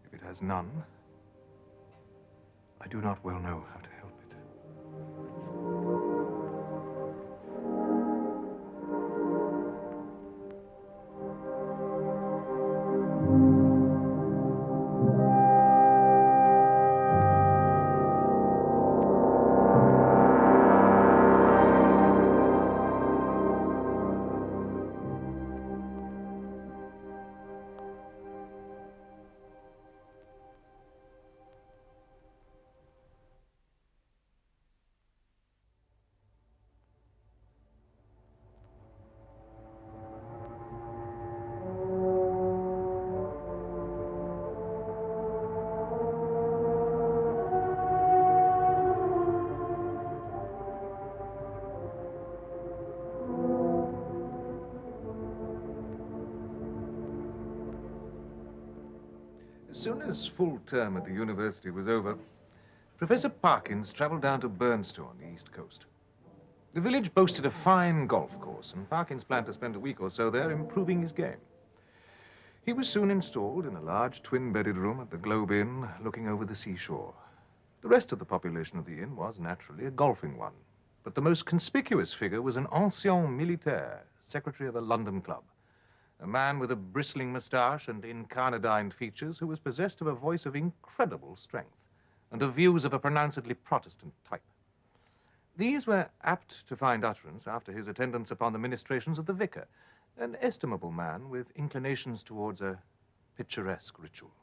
If it has none, I do not well know how to help it. As soon as full term at the university was over, Professor Parkins traveled down to Burnstow on the East Coast. The village boasted a fine golf course, and Parkins planned to spend a week or so there improving his game. He was soon installed in a large twin-bedded room at the Globe Inn, looking over the seashore. The rest of the population of the inn was, naturally, a golfing one, but the most conspicuous figure was an ancien militaire, secretary of a London club. A man with a bristling moustache and incarnadined features who was possessed of a voice of incredible strength and of views of a pronouncedly Protestant type. These were apt to find utterance after his attendance upon the ministrations of the vicar, an estimable man with inclinations towards a picturesque ritual.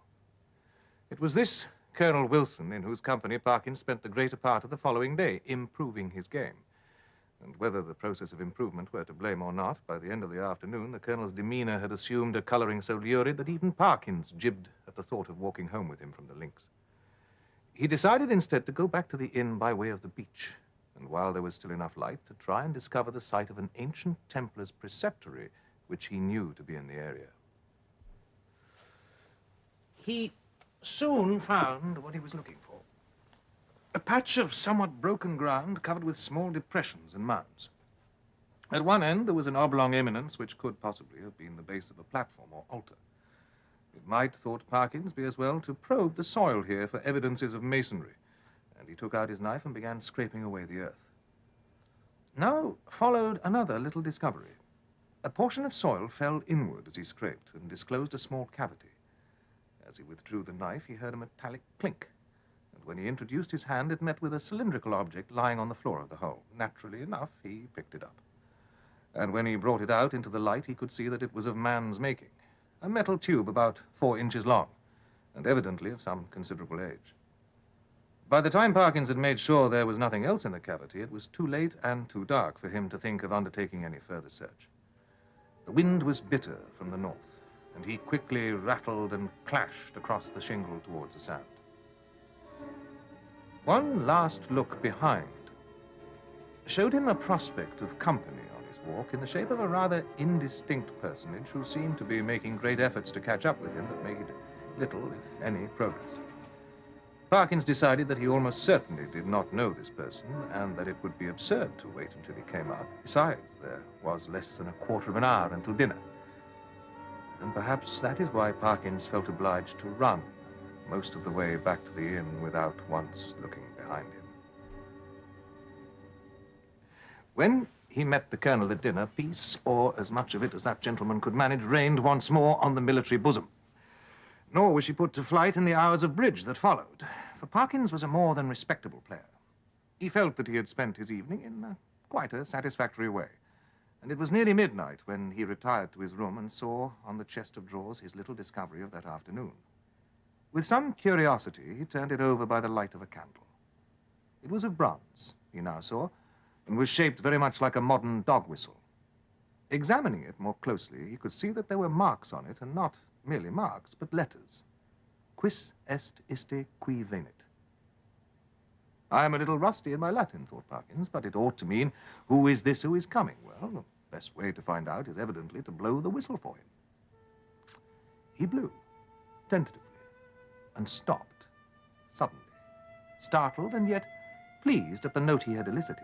It was this Colonel Wilson in whose company Parkins spent the greater part of the following day, improving his game. And whether the process of improvement were to blame or not, by the end of the afternoon, the Colonel's demeanor had assumed a coloring so lurid that even Parkins jibbed at the thought of walking home with him from the links. He decided instead to go back to the inn by way of the beach, and while there was still enough light, to try and discover the site of an ancient Templar's preceptory, which he knew to be in the area. He soon found what he was looking for. A patch of somewhat broken ground covered with small depressions and mounds. At one end, there was an oblong eminence which could possibly have been the base of a platform or altar. It might, thought Parkins, be as well to probe the soil here for evidences of masonry, and he took out his knife and began scraping away the earth. Now followed another little discovery. A portion of soil fell inward as he scraped and disclosed a small cavity. As he withdrew the knife, he heard a metallic clink. When he introduced his hand, it met with a cylindrical object lying on the floor of the hole. Naturally enough, he picked it up. And when he brought it out into the light, he could see that it was of man's making, a metal tube about 4 inches long, and evidently of some considerable age. By the time Parkins had made sure there was nothing else in the cavity, it was too late and too dark for him to think of undertaking any further search. The wind was bitter from the north, and he quickly rattled and clashed across the shingle towards the sand. One last look behind showed him a prospect of company on his walk in the shape of a rather indistinct personage who seemed to be making great efforts to catch up with him but made little, if any, progress. Parkins decided that he almost certainly did not know this person and that it would be absurd to wait until he came out. Besides, there was less than a quarter of an hour until dinner. And perhaps that is why Parkins felt obliged to run most of the way back to the inn without once looking behind him. When he met the colonel at dinner, peace, or as much of it as that gentleman could manage, reigned once more on the military bosom. Nor was she put to flight in the hours of bridge that followed, for Parkins was a more than respectable player. He felt that he had spent his evening in quite a satisfactory way, and it was nearly midnight when he retired to his room and saw on the chest of drawers his little discovery of that afternoon. With some curiosity, he turned it over by the light of a candle. It was of bronze, he now saw, and was shaped very much like a modern dog whistle. Examining it more closely, he could see that there were marks on it, and not merely marks, but letters. Quis est iste qui venit. I am a little rusty in my Latin, thought Parkins, but it ought to mean, who is this who is coming? Well, the best way to find out is evidently to blow the whistle for him. He blew, tentatively, and stopped, suddenly, startled and yet pleased at the note he had elicited.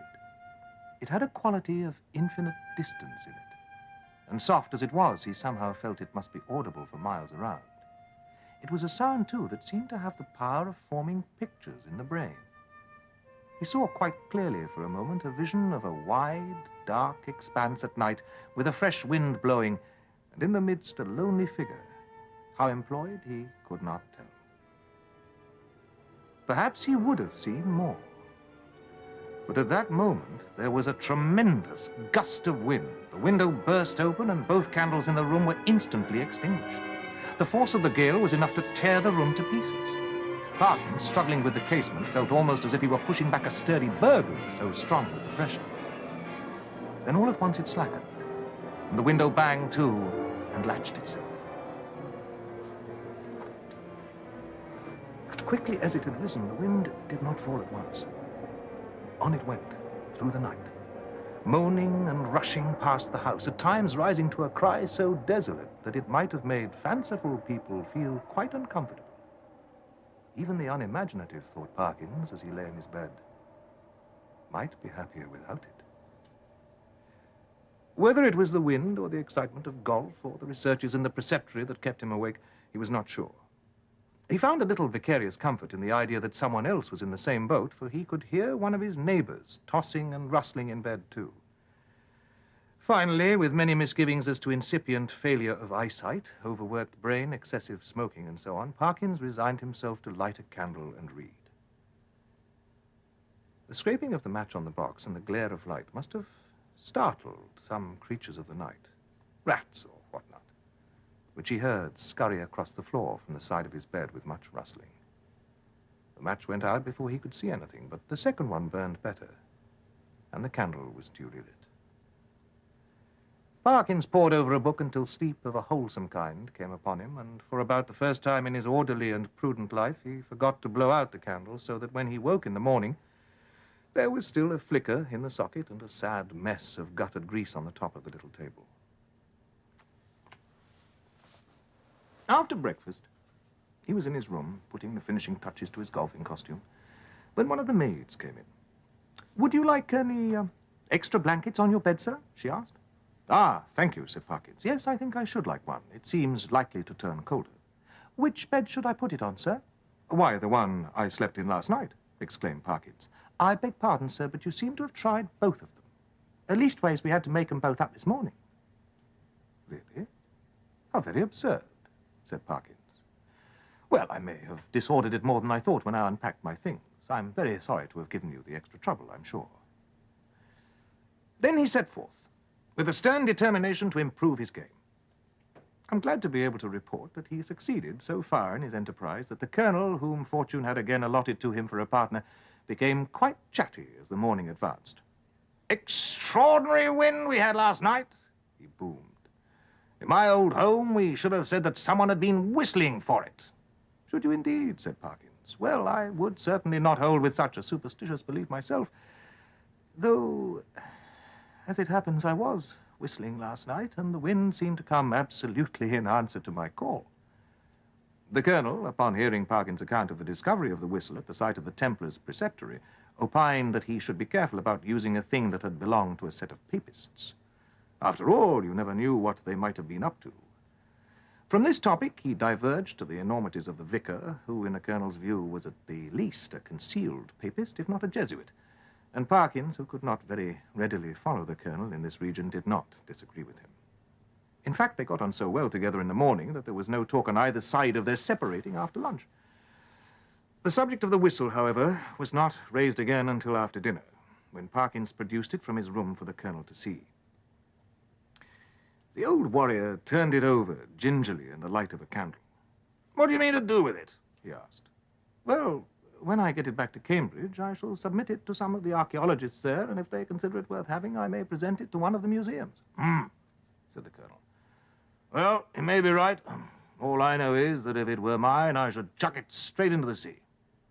It had a quality of infinite distance in it, and soft as it was, he somehow felt it must be audible for miles around. It was a sound, too, that seemed to have the power of forming pictures in the brain. He saw quite clearly for a moment a vision of a wide, dark expanse at night with a fresh wind blowing, and in the midst a lonely figure. How employed, he could not tell. Perhaps he would have seen more. But at that moment, there was a tremendous gust of wind. The window burst open, and both candles in the room were instantly extinguished. The force of the gale was enough to tear the room to pieces. Parkins, struggling with the casement, felt almost as if he were pushing back a sturdy burglar, so strong was the pressure. Then all at once it slackened, and the window banged to and latched itself. Quickly as it had risen, the wind did not fall at once. On it went, through the night, moaning and rushing past the house, at times rising to a cry so desolate that it might have made fanciful people feel quite uncomfortable. Even the unimaginative, thought Parkins as he lay in his bed, might be happier without it. Whether it was the wind or the excitement of golf or the researches in the preceptory that kept him awake, he was not sure. He found a little vicarious comfort in the idea that someone else was in the same boat, for he could hear one of his neighbors tossing and rustling in bed, too. Finally, with many misgivings as to incipient failure of eyesight, overworked brain, excessive smoking, and so on, Parkins resigned himself to light a candle and read. The scraping of the match on the box and the glare of light must have startled some creatures of the night, rats or whatnot, which he heard scurry across the floor from the side of his bed with much rustling. The match went out before he could see anything, but the second one burned better, and the candle was duly lit. Parkins pored over a book until sleep of a wholesome kind came upon him, and for about the first time in his orderly and prudent life, he forgot to blow out the candle, so that when he woke in the morning, there was still a flicker in the socket and a sad mess of guttered grease on the top of the little table. After breakfast, he was in his room, putting the finishing touches to his golfing costume, when one of the maids came in. "Would you like any extra blankets on your bed, sir?" she asked. "Ah, thank you," said Parkins. "Yes, I think I should like one. It seems likely to turn colder." "Which bed should I put it on, sir?" "Why, the one I slept in last night," exclaimed Parkins. "I beg pardon, sir, but you seem to have tried both of them. Leastways, we had to make them both up this morning." "Really? How very absurd," said Parkins. "Well, I may have disordered it more than I thought when I unpacked my things. I'm very sorry to have given you the extra trouble, I'm sure." Then he set forth, with a stern determination to improve his game. I'm glad to be able to report that he succeeded so far in his enterprise that the colonel, whom fortune had again allotted to him for a partner, became quite chatty as the morning advanced. "Extraordinary wind we had last night," he boomed. "In my old home, we should have said that someone had been whistling for it." "Should you indeed?" said Parkins. "Well, I would certainly not hold with such a superstitious belief myself, though, as it happens, I was whistling last night, and the wind seemed to come absolutely in answer to my call." The colonel, upon hearing Parkins' account of the discovery of the whistle at the site of the Templars' preceptory, opined that he should be careful about using a thing that had belonged to a set of papists. After all, you never knew what they might have been up to. From this topic, he diverged to the enormities of the vicar, who, in the colonel's view, was at the least a concealed papist, if not a Jesuit. And Parkins, who could not very readily follow the colonel in this region, did not disagree with him. In fact, they got on so well together in the morning that there was no talk on either side of their separating after lunch. The subject of the whistle, however, was not raised again until after dinner, when Parkins produced it from his room for the colonel to see. The old warrior turned it over gingerly in the light of a candle. "What do you mean to do with it?" he asked. "Well, when I get it back to Cambridge, I shall submit it to some of the archaeologists there, and if they consider it worth having, I may present it to one of the museums." Said the colonel. "Well, you may be right. All I know is that if it were mine, I should chuck it straight into the sea.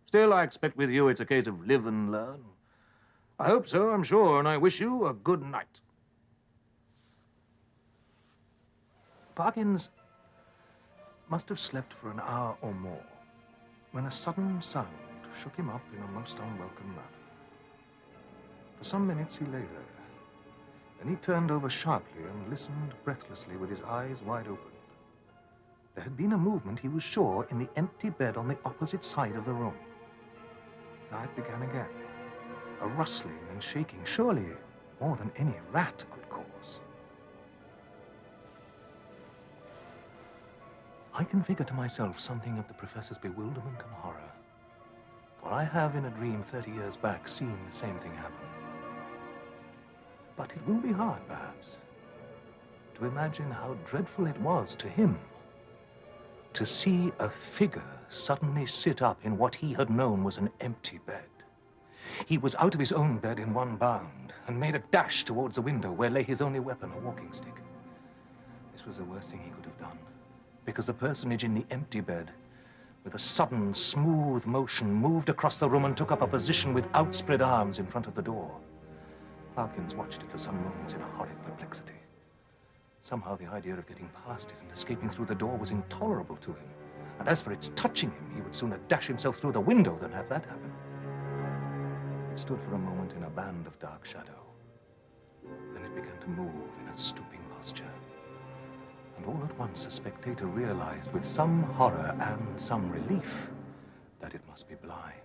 Still, I expect with you it's a case of live and learn. I hope so, I'm sure, and I wish you a good night." Parkins must have slept for an hour or more when a sudden sound shook him up in a most unwelcome manner. For some minutes he lay there. Then he turned over sharply and listened breathlessly with his eyes wide open. There had been a movement, he was sure, in the empty bed on the opposite side of the room. Now it began again. A rustling and shaking, surely more than any rat could cause. I can figure to myself something of the professor's bewilderment and horror, for I have in a dream 30 years back seen the same thing happen. But it will be hard, perhaps, to imagine how dreadful it was to him to see a figure suddenly sit up in what he had known was an empty bed. He was out of his own bed in one bound and made a dash towards the window where lay his only weapon, a walking stick. This was the worst thing he could have done, because the personage in the empty bed, with a sudden, smooth motion, moved across the room and took up a position with outspread arms in front of the door. Parkins watched it for some moments in a horrid perplexity. Somehow the idea of getting past it and escaping through the door was intolerable to him. And as for its touching him, he would sooner dash himself through the window than have that happen. It stood for a moment in a band of dark shadow. Then it began to move in a stooping posture. And all at once the spectator realized with some horror and some relief that it must be blind.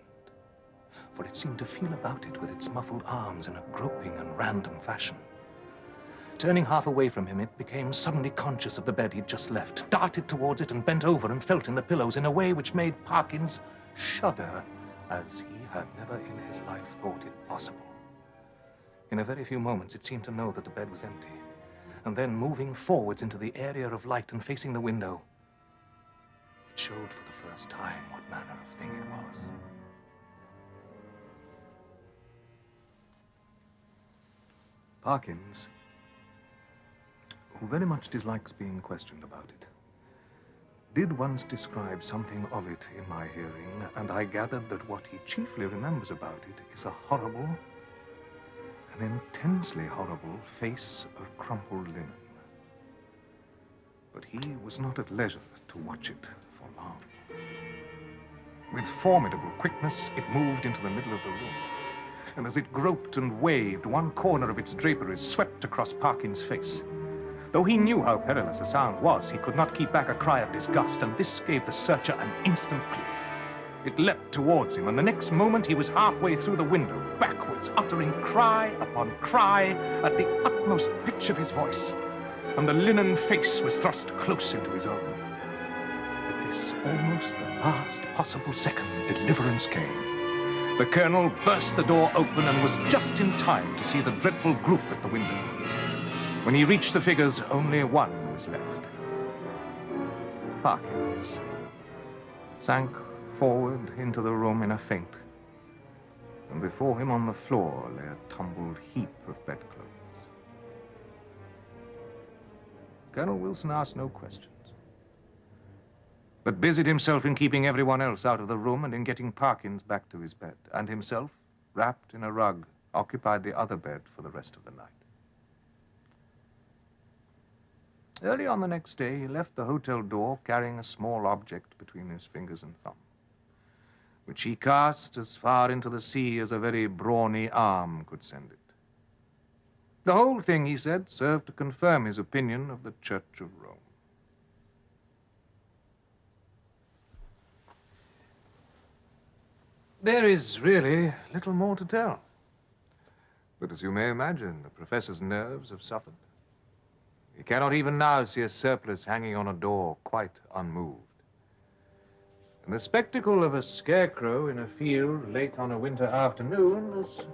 For it seemed to feel about it with its muffled arms in a groping and random fashion. Turning half away from him, it became suddenly conscious of the bed he'd just left, darted towards it and bent over and felt in the pillows in a way which made Parkins shudder as he had never in his life thought it possible. In a very few moments, it seemed to know that the bed was empty, and then moving forwards into the area of light and facing the window, it showed for the first time what manner of thing it was. Parkins, who very much dislikes being questioned about it, did once describe something of it in my hearing, and I gathered that what he chiefly remembers about it is a horrible, an intensely horrible face of crumpled linen. But he was not at leisure to watch it for long. With formidable quickness, it moved into the middle of the room, and as it groped and waved, one corner of its draperies swept across Parkins' face. Though he knew how perilous a sound was, he could not keep back a cry of disgust, and this gave the searcher an instant clue. It leapt towards him, and the next moment he was halfway through the window, backwards, uttering cry upon cry at the utmost pitch of his voice, and the linen face was thrust close into his own. At this almost the last possible second, deliverance came. The colonel burst the door open and was just in time to see the dreadful group at the window. When he reached the figures, only one was left. Parkins sank forward into the room in a faint, and before him on the floor lay a tumbled heap of bedclothes. Colonel Wilson asked no questions, but busied himself in keeping everyone else out of the room and in getting Parkins back to his bed, and himself, wrapped in a rug, occupied the other bed for the rest of the night. Early on the next day, he left the hotel door carrying a small object between his fingers and thumb, which he cast as far into the sea as a very brawny arm could send it. The whole thing, he said, served to confirm his opinion of the Church of Rome. There is really little more to tell. But as you may imagine, the professor's nerves have suffered. He cannot even now see a surplice hanging on a door, quite unmoved. And the spectacle of a scarecrow in a field late on a winter afternoon has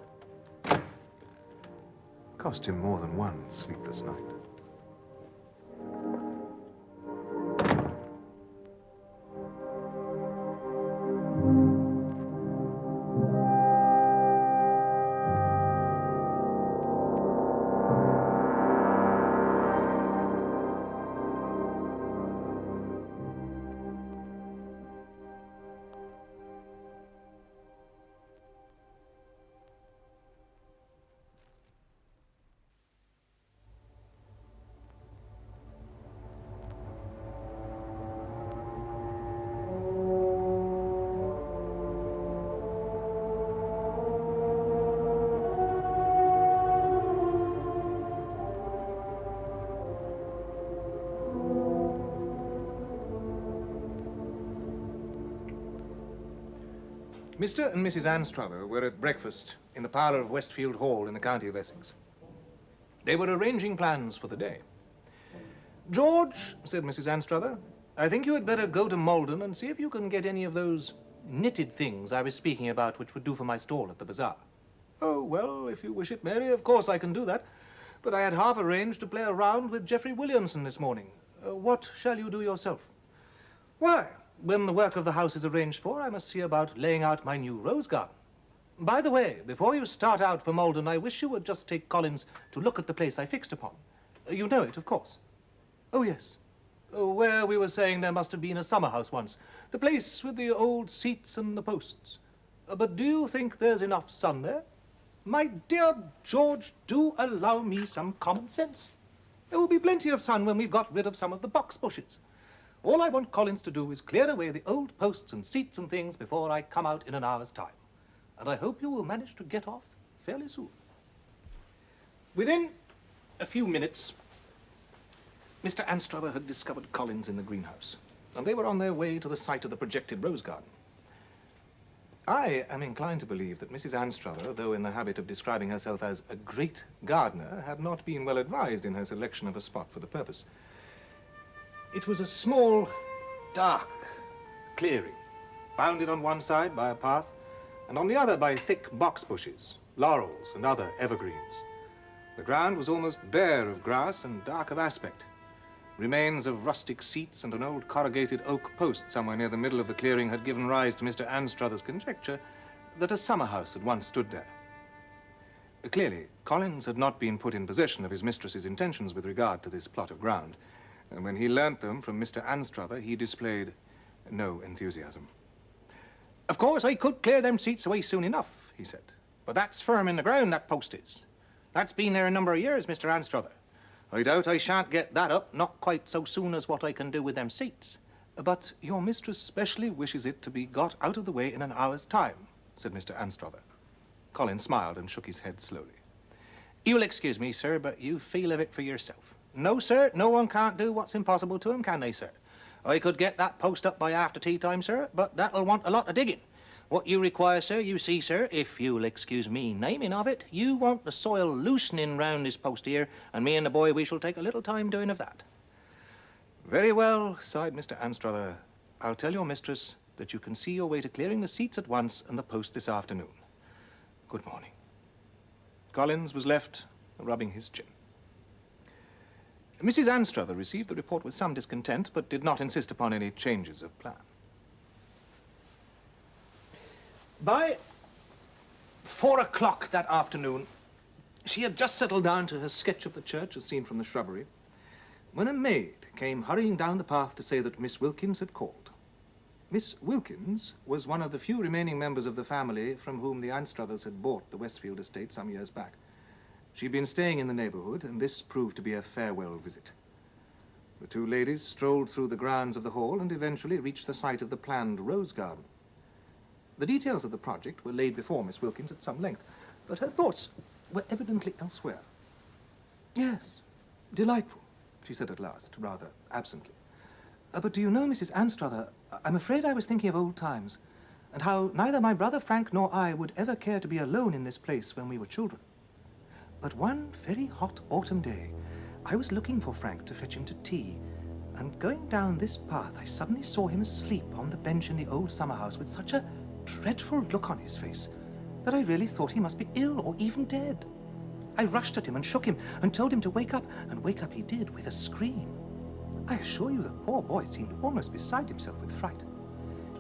cost him more than one sleepless night. Mr. and Mrs. Anstruther were at breakfast in the parlour of Westfield Hall in the county of Essex. They were arranging plans for the day. "George," said Mrs. Anstruther, "I think you had better go to Malden and see if you can get any of those knitted things I was speaking about which would do for my stall at the bazaar." "Oh, well, if you wish it, Mary, of course I can do that. But I had half arranged to play a round with Geoffrey Williamson this morning. What shall you do yourself?" "Why, when the work of the house is arranged for, I must see about laying out my new rose garden. By the way, before you start out for Malden, I wish you would just take Collins to look at the place I fixed upon. You know it, of course." "Oh, yes. Where we were saying there must have been a summer house once. The place with the old seats and the posts. But do you think there's enough sun there? My dear George, do allow me some common sense. There will be plenty of sun when we've got rid of some of the box bushes. All I want Collins to do is clear away the old posts and seats and things before I come out in an hour's time. And I hope you will manage to get off fairly soon." Within a few minutes, Mr. Anstruther had discovered Collins in the greenhouse, and they were on their way to the site of the projected rose garden. I am inclined to believe that Mrs. Anstruther, though in the habit of describing herself as a great gardener, had not been well advised in her selection of a spot for the purpose. It was a small, dark clearing, bounded on one side by a path, and on the other by thick box bushes, laurels, and other evergreens. The ground was almost bare of grass and dark of aspect. Remains of rustic seats and an old corrugated oak post somewhere near the middle of the clearing had given rise to Mr. Anstruther's conjecture that a summer house had once stood there. Clearly, Collins had not been put in possession of his mistress's intentions with regard to this plot of ground, and when he learnt them from Mr. Anstruther, he displayed no enthusiasm. "Of course, I could clear them seats away soon enough," he said. "But that's firm in the ground, that post is. That's been there a number of years, Mr. Anstruther. I doubt I shan't get that up, not quite so soon as what I can do with them seats." "But your mistress specially wishes it to be got out of the way in an hour's time," said Mr. Anstruther. Collins smiled and shook his head slowly. "You'll excuse me, sir, but you feel of it for yourself. No, sir, no one can't do what's impossible to 'em, can they, sir? I could get that post up by after tea time, sir, but that'll want a lot of digging. What you require, sir, you see, sir, if you'll excuse me naming of it, you want the soil loosening round this post here, and me and the boy, we shall take a little time doing of that." "Very well," sighed Mr. Anstruther. "I'll tell your mistress that you can see your way to clearing the seats at once and the post this afternoon. Good morning." Collins was left rubbing his chin. Mrs. Anstruther received the report with some discontent, but did not insist upon any changes of plan. By 4 o'clock that afternoon, she had just settled down to her sketch of the church as seen from the shrubbery, when a maid came hurrying down the path to say that Miss Wilkins had called. Miss Wilkins was one of the few remaining members of the family from whom the Anstruthers had bought the Westfield estate some years back. She'd been staying in the neighborhood, and this proved to be a farewell visit. The two ladies strolled through the grounds of the hall and eventually reached the site of the planned rose garden. The details of the project were laid before Miss Wilkins at some length, but her thoughts were evidently elsewhere. "Yes, delightful," she said at last, rather absently. But do you know, Mrs. Anstruther, I'm afraid I was thinking of old times, and how neither my brother Frank nor I would ever care to be alone in this place when we were children. But one very hot autumn day, I was looking for Frank to fetch him to tea, and going down this path, I suddenly saw him asleep on the bench in the old summer house with such a dreadful look on his face that I really thought he must be ill or even dead. I rushed at him and shook him and told him to wake up, and wake up he did with a scream. I assure you the poor boy seemed almost beside himself with fright.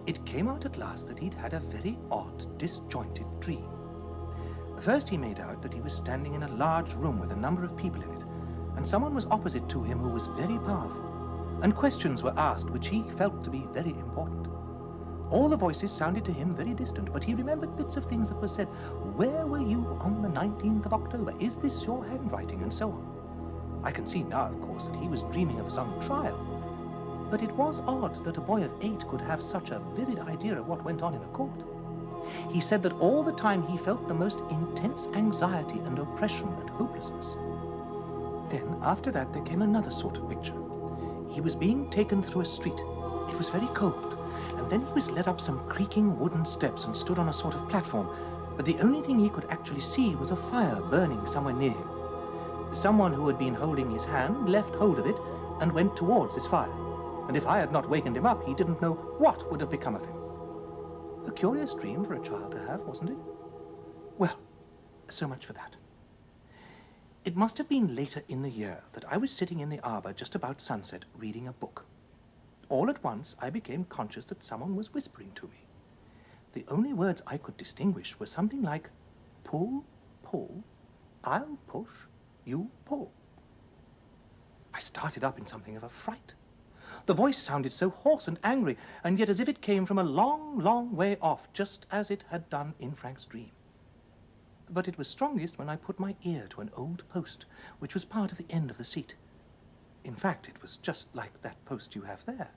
It came out at last that he'd had a very odd, disjointed dream. First he made out that he was standing in a large room with a number of people in it, and someone was opposite to him who was very powerful, and questions were asked which he felt to be very important. All the voices sounded to him very distant, but he remembered bits of things that were said. "Where were you on the 19th of October? Is this your handwriting?" and so on. I can see now, of course, that he was dreaming of some trial. But it was odd that a boy of 8 could have such a vivid idea of what went on in a court. He said that all the time he felt the most intense anxiety and oppression and hopelessness. Then, after that, there came another sort of picture. He was being taken through a street. It was very cold, and then he was led up some creaking wooden steps and stood on a sort of platform, but the only thing he could actually see was a fire burning somewhere near him. Someone who had been holding his hand left hold of it and went towards this fire, and if I had not wakened him up, he didn't know what would have become of him. A curious dream for a child to have, wasn't it? Well, so much for that. It must have been later in the year that I was sitting in the arbor just about sunset reading a book. All at once, I became conscious that someone was whispering to me. The only words I could distinguish were something like, "Pull, pull, I'll push, you pull." I started up in something of a fright. The voice sounded so hoarse and angry, and yet as if it came from a long, long way off, just as it had done in Frank's dream. But it was strongest when I put my ear to an old post, which was part of the end of the seat. In fact, it was just like that post you have there.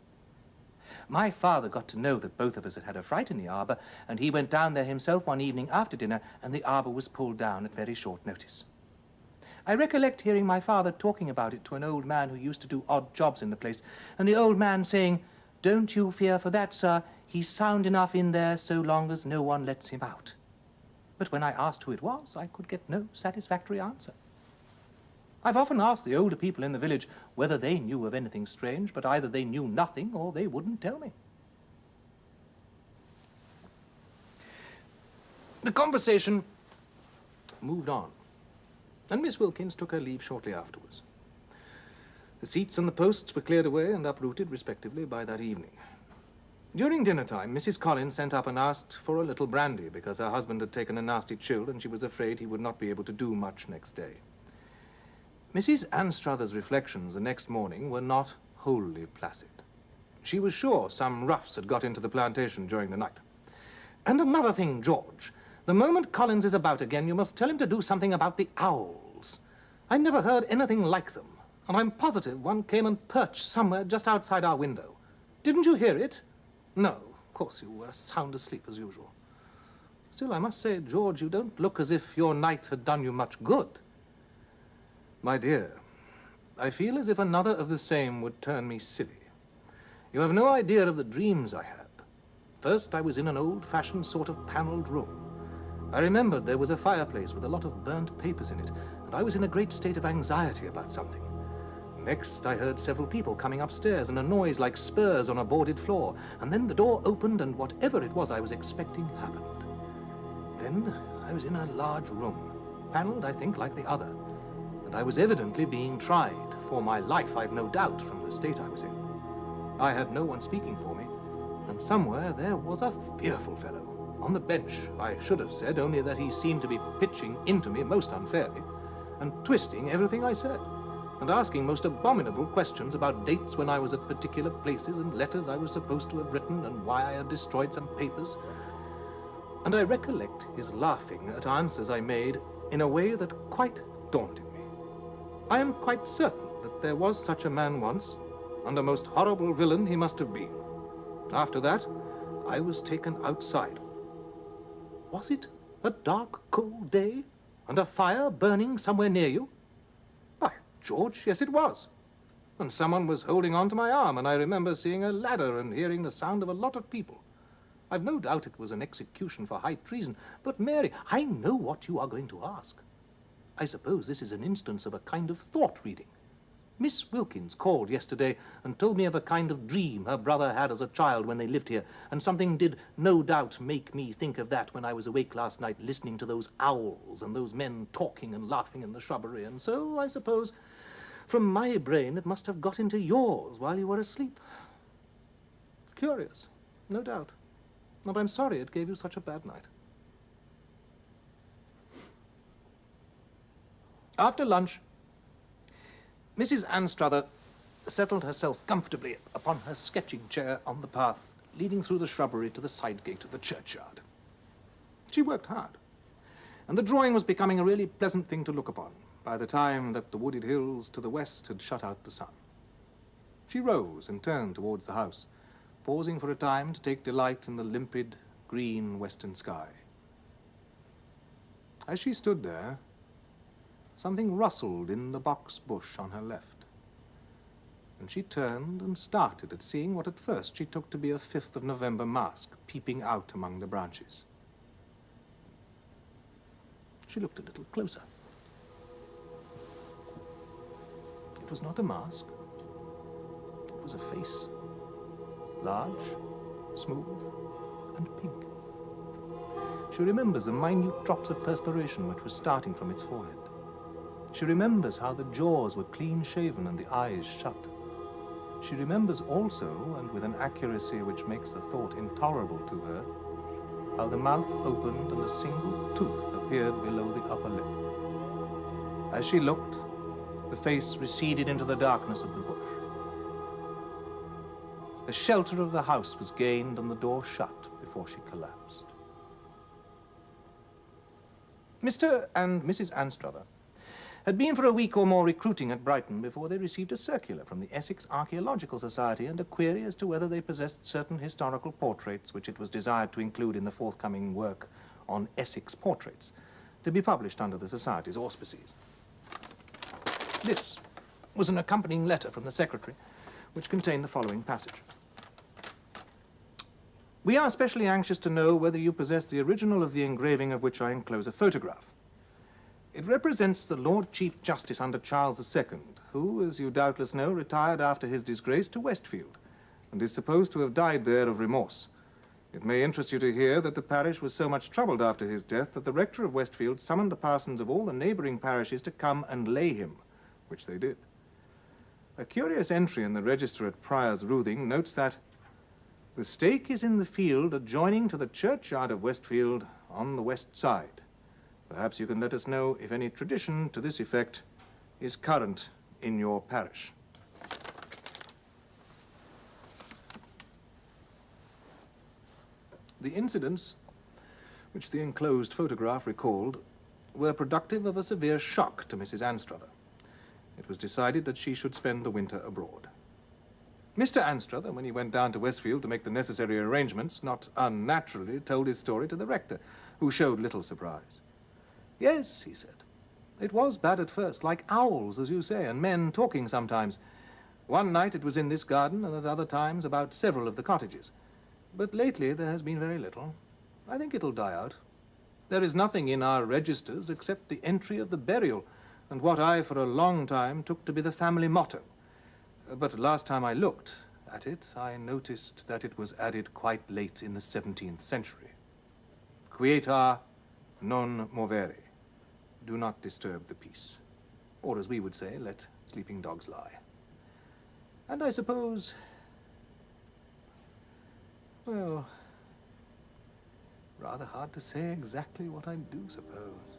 My father got to know that both of us had had a fright in the arbor, and he went down there himself one evening after dinner, and the arbor was pulled down at very short notice. I recollect hearing my father talking about it to an old man who used to do odd jobs in the place, and the old man saying, "Don't you fear for that, sir. He's sound enough in there so long as no one lets him out." But when I asked who it was, I could get no satisfactory answer. I've often asked the older people in the village whether they knew of anything strange, but either they knew nothing or they wouldn't tell me. The conversation moved on, and Miss Wilkins took her leave shortly afterwards. The seats and the posts were cleared away and uprooted, respectively, by that evening. During dinner time, Mrs. Collins sent up and asked for a little brandy because her husband had taken a nasty chill and she was afraid he would not be able to do much next day. Mrs. Anstruther's reflections the next morning were not wholly placid. She was sure some roughs had got into the plantation during the night. "And another thing, George. The moment Collins is about again, you must tell him to do something about the owls. I never heard anything like them, and I'm positive one came and perched somewhere just outside our window. Didn't you hear it? No, of course you were sound asleep as usual. Still, I must say, George, you don't look as if your night had done you much good. My dear, I feel as if another of the same would turn me silly. You have no idea of the dreams I had. First, I was in an old-fashioned sort of panelled room. I remembered there was a fireplace with a lot of burnt papers in it, and I was in a great state of anxiety about something. Next, I heard several people coming upstairs and a noise like spurs on a boarded floor, and then the door opened and whatever it was I was expecting happened. Then I was in a large room, panelled, I think, like the other. and I was evidently being tried for my life, I've no doubt, from the state I was in. I had no one speaking for me, and somewhere there was a fearful fellow. On the bench, I should have said, only that he seemed to be pitching into me most unfairly, and twisting everything I said, and asking most abominable questions about dates when I was at particular places, and letters I was supposed to have written, and why I had destroyed some papers. And I recollect his laughing at answers I made in a way that quite daunted me. I am quite certain that there was such a man once, and a most horrible villain he must have been. After that, I was taken outside. Was it a dark, cold day, and a fire burning somewhere near you? By George, yes it was. And someone was holding on to my arm, and I remember seeing a ladder and hearing the sound of a lot of people. I've no doubt it was an execution for high treason, but Mary, I know what you are going to ask. I suppose this is an instance of a kind of thought reading. Miss Wilkins called yesterday and told me of a kind of dream her brother had as a child when they lived here, and something did no doubt make me think of that when I was awake last night listening to those owls and those men talking and laughing in the shrubbery, and so, I suppose, from my brain it must have got into yours while you were asleep. Curious, no doubt. But I'm sorry it gave you such a bad night. After lunch, Mrs. Anstruther settled herself comfortably upon her sketching chair on the path leading through the shrubbery to the side gate of the churchyard. She worked hard, and the drawing was becoming a really pleasant thing to look upon by the time that the wooded hills to the west had shut out the sun. She rose and turned towards the house, pausing for a time to take delight in the limpid, green western sky. As she stood there, something rustled in the box bush on her left, and she turned and started at seeing what at first she took to be a 5th of November mask peeping out among the branches. She looked a little closer. It was not a mask. It was a face, large, smooth, and pink. She remembers the minute drops of perspiration which were starting from its forehead. She remembers how the jaws were clean-shaven and the eyes shut. She remembers also, and with an accuracy which makes the thought intolerable to her, how the mouth opened and a single tooth appeared below the upper lip. As she looked, the face receded into the darkness of the bush. The shelter of the house was gained and the door shut before she collapsed. Mr. and Mrs. Anstruther had been for a week or more recruiting at Brighton before they received a circular from the Essex Archaeological Society and a query as to whether they possessed certain historical portraits which it was desired to include in the forthcoming work on Essex portraits, to be published under the Society's auspices. This was an accompanying letter from the Secretary, which contained the following passage. We are especially anxious to know whether you possess the original of the engraving of which I enclose a photograph. It represents the Lord Chief Justice under Charles II, who, as you doubtless know, retired after his disgrace to Westfield, and is supposed to have died there of remorse. It may interest you to hear that the parish was so much troubled after his death that the rector of Westfield summoned the parsons of all the neighbouring parishes to come and lay him, which they did. A curious entry in the register at Prior's Roothing notes that the stake is in the field adjoining to the churchyard of Westfield on the west side. Perhaps you can let us know if any tradition to this effect is current in your parish. The incidents which the enclosed photograph recalled were productive of a severe shock to Mrs. Anstruther. It was decided that she should spend the winter abroad. Mr. Anstruther, when he went down to Westfield to make the necessary arrangements, not unnaturally told his story to the rector, who showed little surprise. Yes, he said, it was bad at first, like owls, as you say, and men talking sometimes. One night it was in this garden, and at other times about several of the cottages. But lately there has been very little. I think it'll die out. There is nothing in our registers except the entry of the burial, and what I for a long time took to be the family motto. But last time I looked at it, I noticed that it was added quite late in the 17th century. Quieta non movere. Do not disturb the peace. Or as we would say, let sleeping dogs lie. And I suppose, well, rather hard to say exactly what I do suppose.